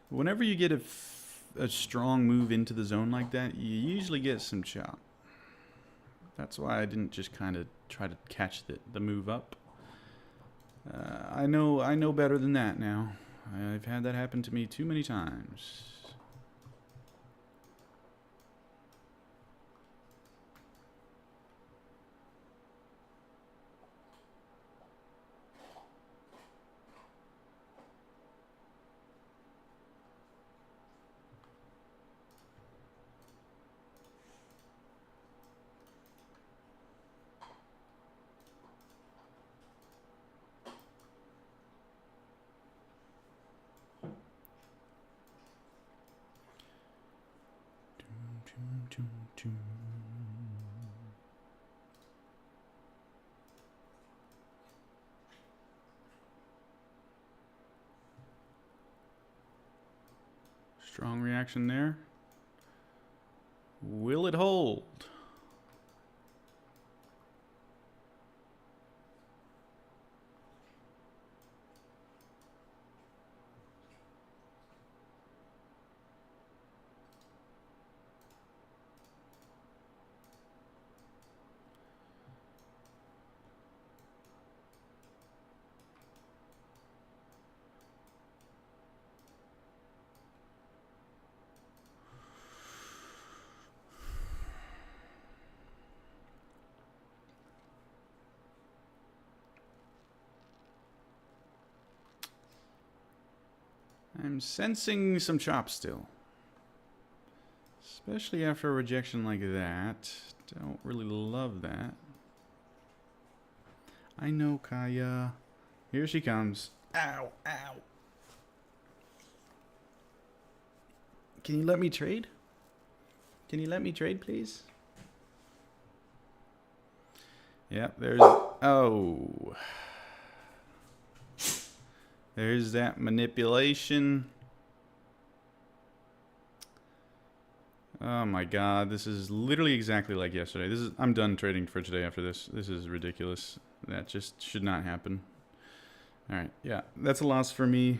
Whenever you get a strong move into the zone like that, you usually get some chop. That's why I didn't just kind of try to catch the move up. I know better than that now. I've had that happen to me too many times. Strong reaction there. Will it hold? I'm sensing some chop still. Especially after a rejection like that. Don't really love that. I know, Kaya. Here she comes. Ow, ow. Can you let me trade? Can you let me trade, please? Yep, there's... Oh... There's that manipulation. Oh my god, this is literally exactly like yesterday. I'm done trading for today after this. This is ridiculous. That just should not happen. Alright, yeah, that's a loss for me.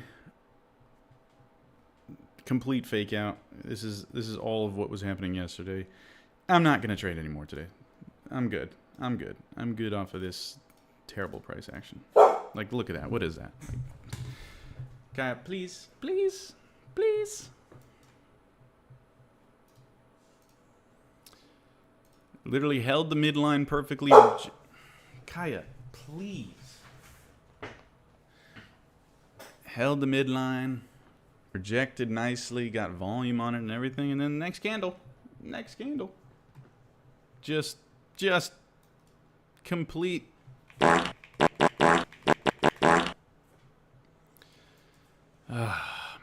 Complete fake out. This is all of what was happening yesterday. I'm not gonna trade anymore today. I'm good. I'm good. I'm good off of this terrible price action. Like, look at that. What is that? Like, Kaya, please, please, please. Literally held the midline perfectly. Kaya, please. Held the midline. Rejected nicely. Got volume on it and everything. And then next candle. Next candle. Just complete.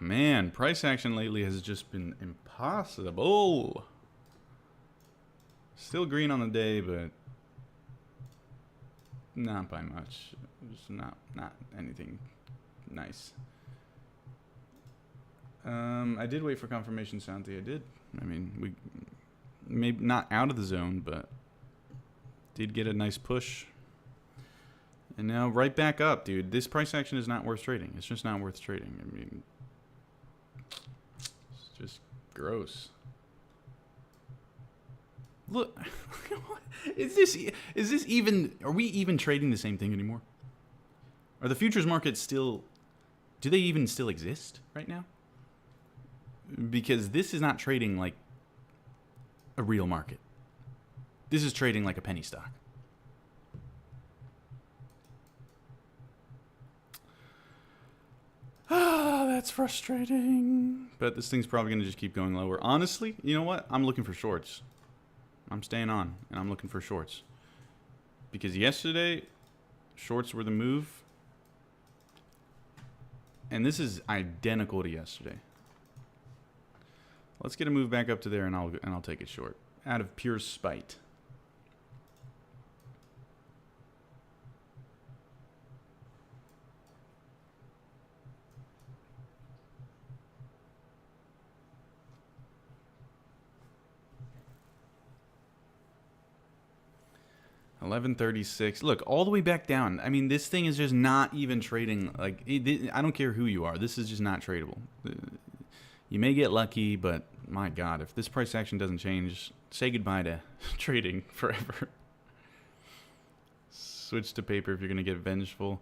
Man, price action lately has just been impossible. Still green on the day, but not by much. Just not anything nice. I did wait for confirmation, Santi. I did. I mean, we maybe not out of the zone, but did get a nice push. And now right back up, dude. This price action is not worth trading. It's just not worth trading. I mean, it's just gross. Look, is this even? Are we even trading the same thing anymore? Are the futures markets still? Do they even still exist right now? because this is not trading like a real market. This is trading like a penny stock. Ah, that's frustrating. But this thing's probably going to just keep going lower. Honestly, you know what? I'm looking for shorts. I'm staying on, and I'm looking for shorts. Because yesterday, shorts were the move. And this is identical to yesterday. Let's get a move back up to there, and I'll take it short. Out of pure spite. $11.36. Look, all the way back down. I mean, this thing is just not even trading. Like, I don't care who you are. This is just not tradable. You may get lucky, but my God, if this price action doesn't change, say goodbye to trading forever. Switch to paper if you're going to get vengeful.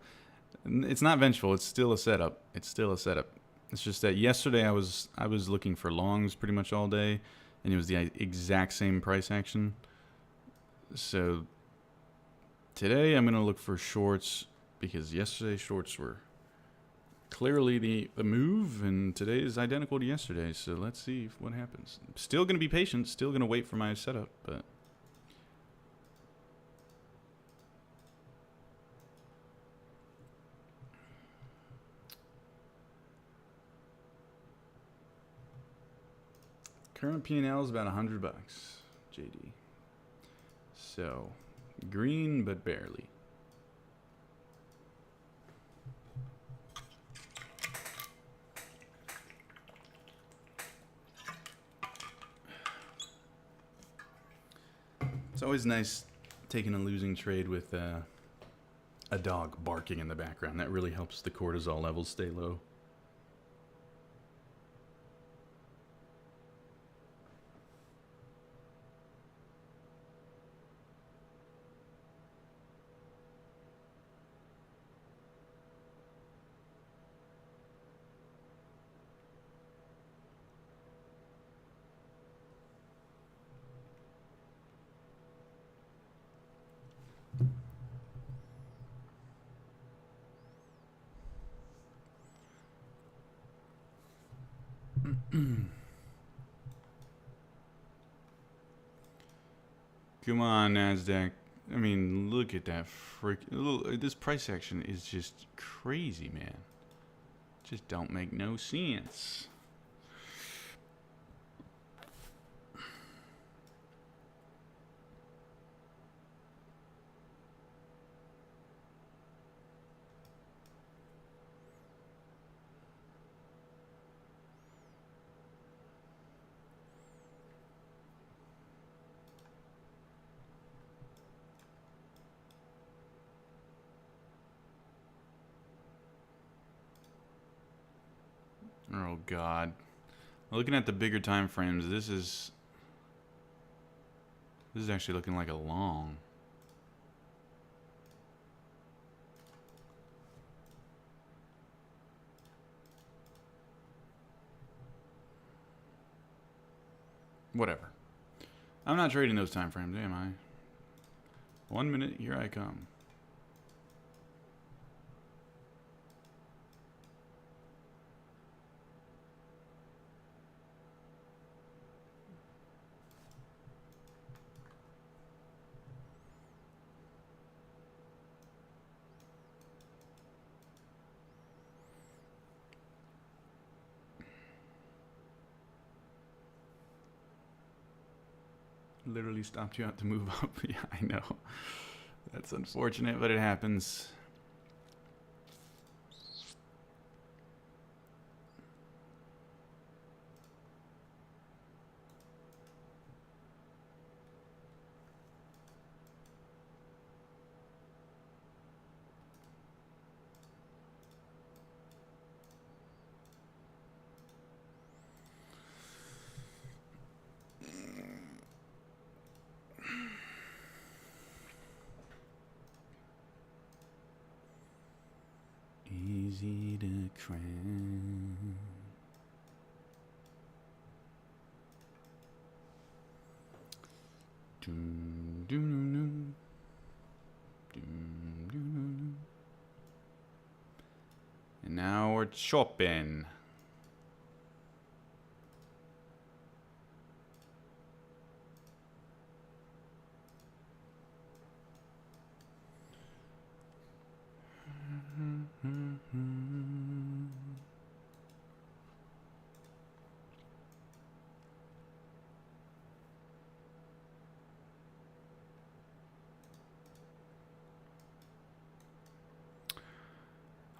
It's not vengeful. It's still a setup. It's still a setup. It's just that yesterday I was looking for longs pretty much all day, and it was the exact same price action. So today I'm going to look for shorts because yesterday's shorts were clearly the move, and today is identical to yesterday. So let's see what happens. Still going to be patient. Still going to wait for my setup, but current P&L is about $100, JD. So green, but barely. It's always nice taking a losing trade with a dog barking in the background. That really helps the cortisol levels stay low. Come on, NASDAQ. I mean, look at that this price action is just crazy, man. Just don't make no sense. Oh God. Looking at the bigger time frames, this is actually looking like a long. Whatever. I'm not trading those time frames, am I? 1 minute, here I come. Literally stopped you out to move up. Yeah, I know. That's unfortunate, but it happens. Easy to cram. Doom, doom, doom, doom, doom, doom. And now we're chopping.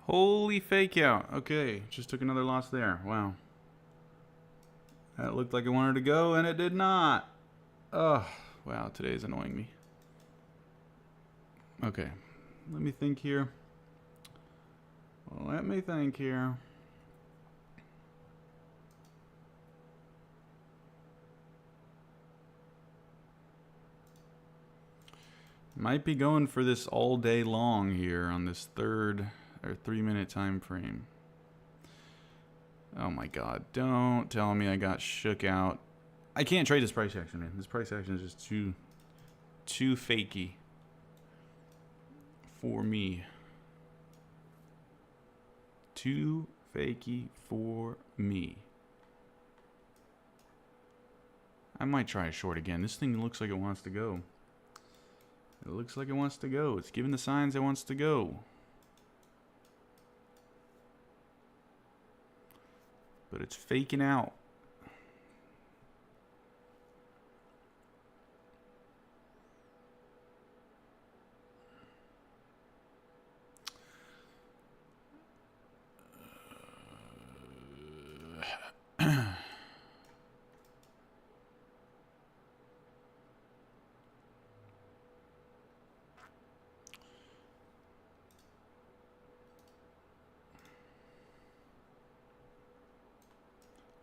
Holy fake out. Okay, just took another loss there. Wow. That looked like it wanted to go, and it did not. Oh, wow, today's annoying me. Okay, let me think here. Let me think here. Might be going for this all day long here on this 3-minute time frame. Oh my god, don't tell me I got shook out. I can't trade this price action, man. This price action is just too fakey for me. Too fakey for me. I might try a short again. This thing looks like it wants to go. It looks like it wants to go. It's giving the signs it wants to go. But it's faking out.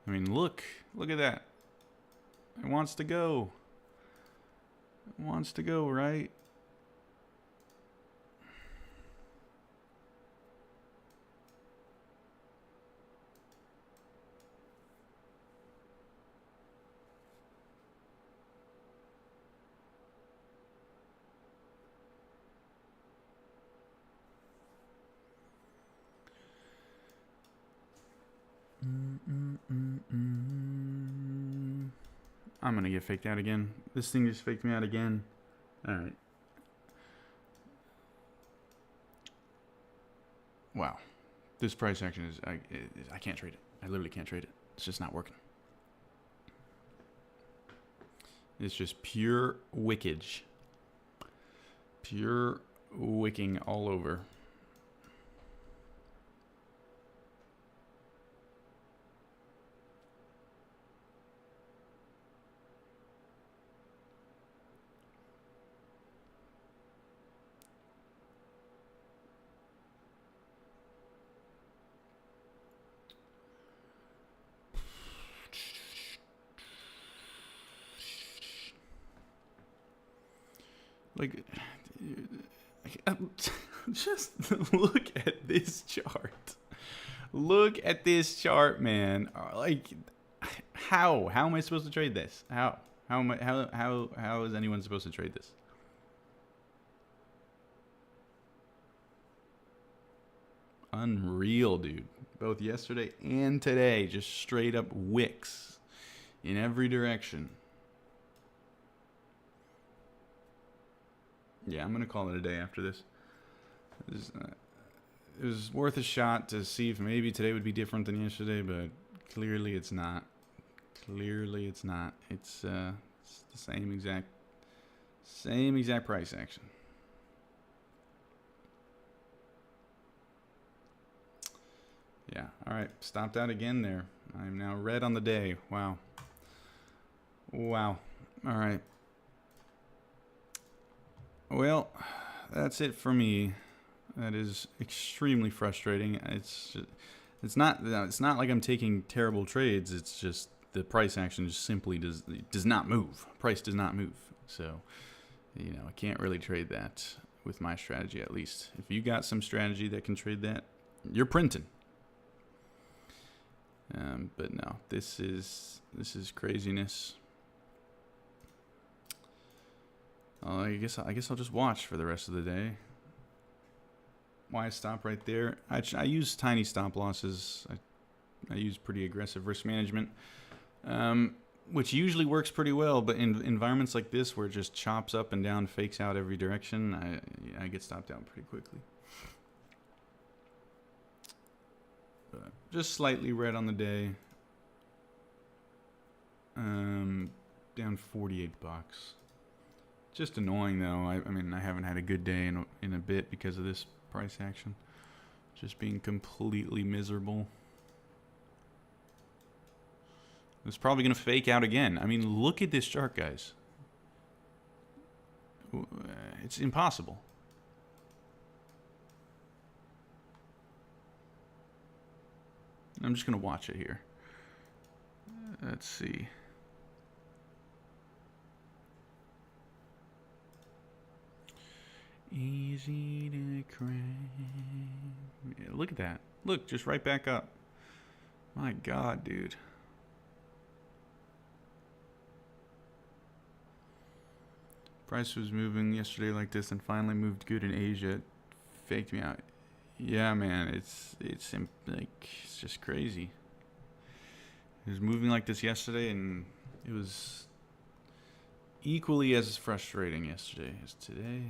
I mean, look at that. It wants to go. It wants to go, right? I'm gonna get faked out again. This thing just faked me out again. Alright. Wow. This price action is... I can't trade it. I literally can't trade it. It's just not working. It's just pure wickage. Pure wicking all over. Like, just look at this chart. Look at this chart, man. Like, how am I supposed to trade this? How is anyone supposed to trade this? Unreal, dude. Both yesterday and today, just straight up wicks in every direction. Yeah, I'm going to call it a day after this. It was worth a shot to see if maybe today would be different than yesterday, but clearly it's not. Clearly it's not. It's the same exact price action. Yeah, all right. Stopped out again there. I'm now red on the day. Wow. Wow. All right. Well, that's it for me. That is extremely frustrating. It's not like I'm taking terrible trades. It's just the price action just simply does not move. Price does not move. So, I can't really trade that with my strategy, at least. If you got some strategy that can trade that, you're printing. But no, this is craziness. I guess I'll just watch for the rest of the day. Why stop right there? I use tiny stop losses. I use pretty aggressive risk management, which usually works pretty well. But in environments like this, where it just chops up and down, fakes out every direction, I get stopped out pretty quickly. But just slightly red on the day. Down 48 bucks. Just annoying though. I mean, I haven't had a good day in a bit because of this price action. Just being completely miserable. It's probably going to fake out again. I mean, look at this chart, guys. It's impossible. I'm just going to watch it here. Let's see. Easy to cry. Yeah, look at that. Look, just right back up. My God, dude. Price was moving yesterday like this and finally moved good in Asia. It faked me out. Yeah, man, it's just crazy. It was moving like this yesterday, and it was equally as frustrating yesterday as today.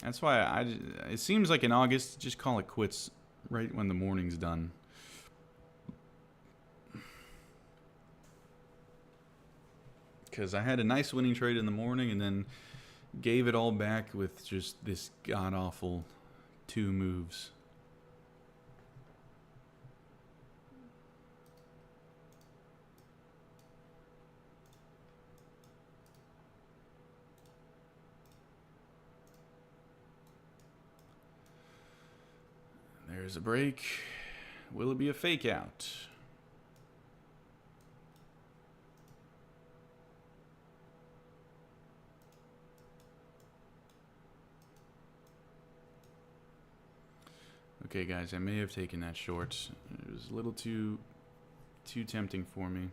That's why it seems like in August, just call it quits right when the morning's done. Because I had a nice winning trade in the morning and then gave it all back with just this god-awful 2 moves. There's a break. Will it be a fake out? Okay, guys, I may have taken that short. It was a little too tempting for me.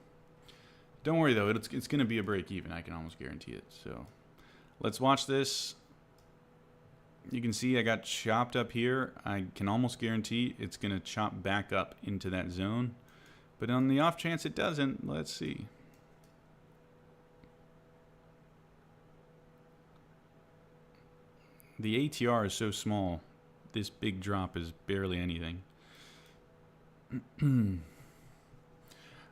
Don't worry though, it's going to be a break even. I can almost guarantee it. So, let's watch this. You can see I got chopped up here. I can almost guarantee it's going to chop back up into that zone. But on the off chance it doesn't, let's see. The ATR is so small. This big drop is barely anything.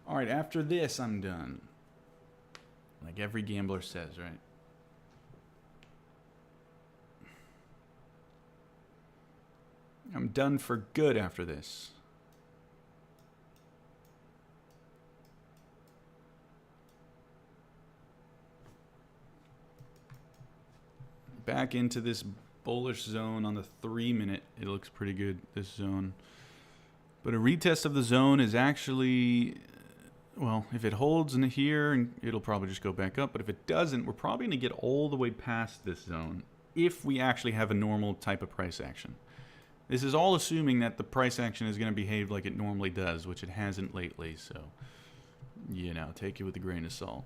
Alright, after this I'm done. Like every gambler says, right? I'm done for good after this. Back into this bullish zone on the 3-minute. It looks pretty good, this zone. But a retest of the zone is actually, well, if it holds in here, it'll probably just go back up. But if it doesn't, we're probably going to get all the way past this zone if we actually have a normal type of price action. This is all assuming that the price action is going to behave like it normally does, which it hasn't lately. So, you know, take it with a grain of salt.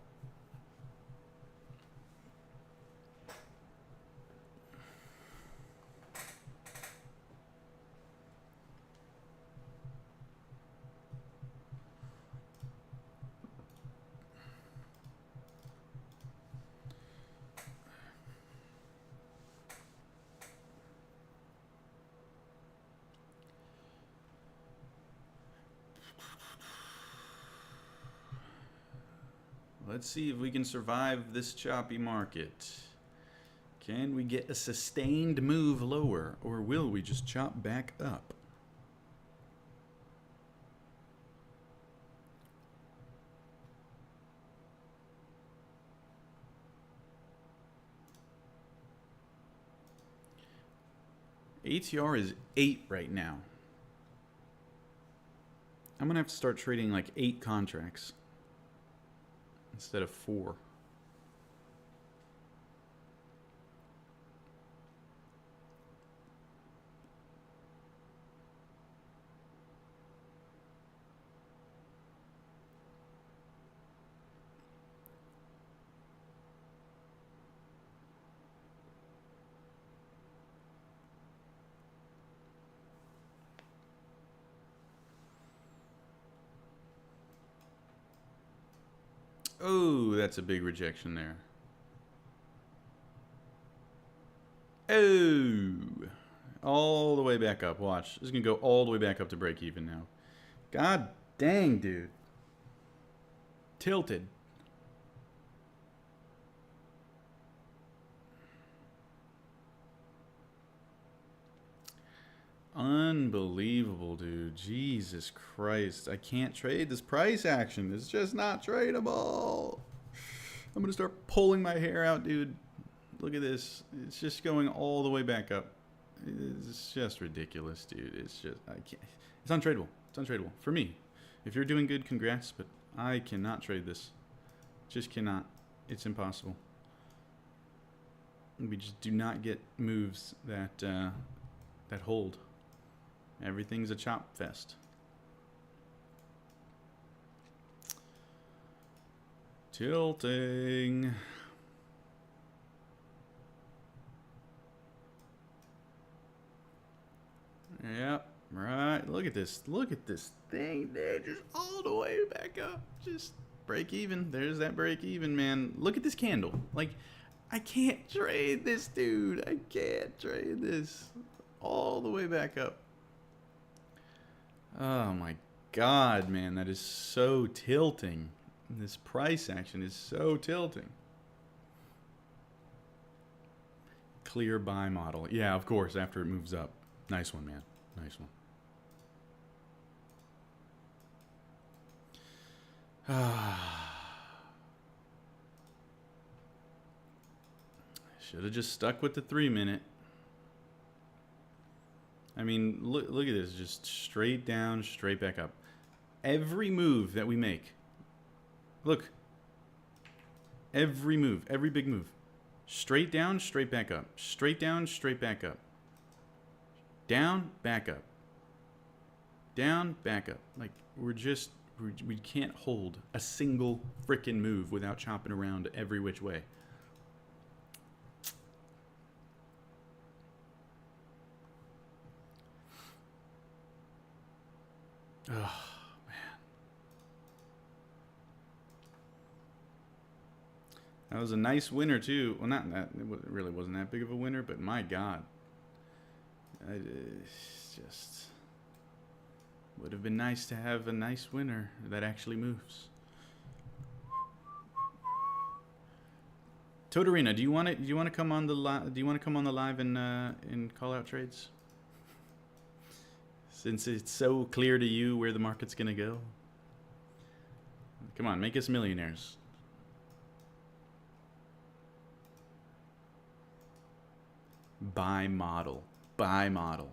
Let's see if we can survive this choppy market. Can we get a sustained move lower, or will we just chop back up? ATR is 8 right now. I'm gonna have to start trading like 8 contracts instead of 4. Oh, that's a big rejection there. Oh, all the way back up. Watch. This is going to go all the way back up to break even now. God dang, dude. Tilted. Unbelievable, dude. Jesus Christ. I can't trade this price action. It's just not tradable. I'm going to start pulling my hair out, dude. Look at this. It's just going all the way back up. It's just ridiculous, dude. It's just, I can't. It's untradeable. It's untradeable. For me. If you're doing good, congrats, but I cannot trade this. Just cannot. It's impossible. We just do not get moves that, that hold. Everything's a chop fest. Tilting. Yep, right. Look at this. Look at this thing there. Just all the way back up. Just break even. There's that break even, man. Look at this candle. Like, I can't trade this, dude. I can't trade this. All the way back up. Oh my god, man. That is so tilting. This price action is so tilting. Clear buy model. Yeah, of course, after it moves up. Nice one, man. Nice one. Should have just stuck with the 3-minute. I mean, look at this. Just straight down, straight back up. Every move that we make. Look. Every move. Every big move. Straight down, straight back up. Straight down, straight back up. Down, back up. Down, back up. Like, we can't hold a single frickin' move without chopping around every which way. Oh, man. That was a nice winner, too. Well, not that. It really wasn't that big of a winner, but my God. It's just would have been nice to have a nice winner that actually moves. Totorina, do you want to come on the live and call out trades? Since it's so clear to you where the market's gonna go. Come on, make us millionaires. Buy model. Buy model.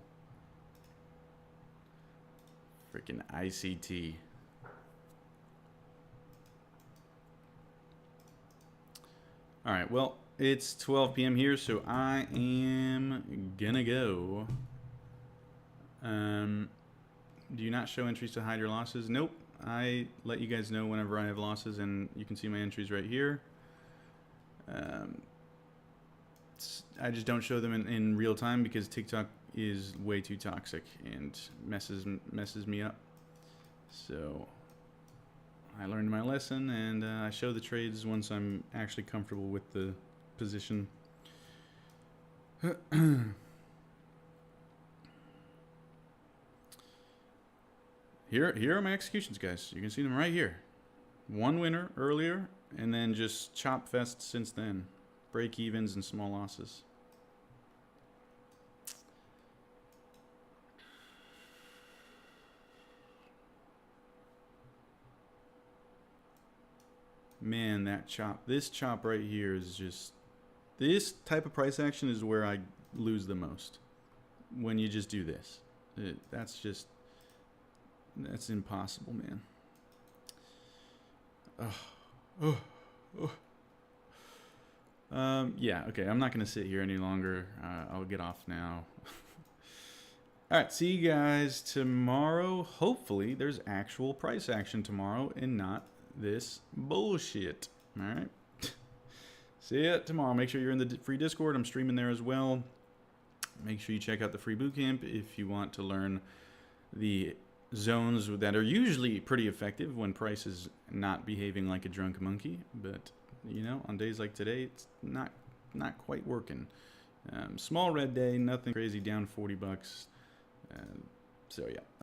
Freaking ICT. Alright, well, it's 12 p.m. here, so I am gonna go. Do you not show entries to hide your losses? Nope. I let you guys know whenever I have losses, and you can see my entries right here. I just don't show them in real time because TikTok is way too toxic and messes me up. So I learned my lesson, and I show the trades once I'm actually comfortable with the position. Here are my executions, guys. You can see them right here. One winner earlier, and then just chop fest since then. Break evens and small losses. Man, that chop. This chop right here is just... This type of price action is where I lose the most. When you just do this. That's just... That's impossible, man. Yeah, okay, I'm not going to sit here any longer. I'll get off now. Alright, see you guys tomorrow. Hopefully, there's actual price action tomorrow and not this bullshit. Alright? See ya tomorrow. Make sure you're in the free Discord. I'm streaming there as well. Make sure you check out the free bootcamp if you want to learn the zones that are usually pretty effective when price is not behaving like a drunk monkey, but you know, on days like today, it's not quite working. Small red day, nothing crazy, down $40. So yeah.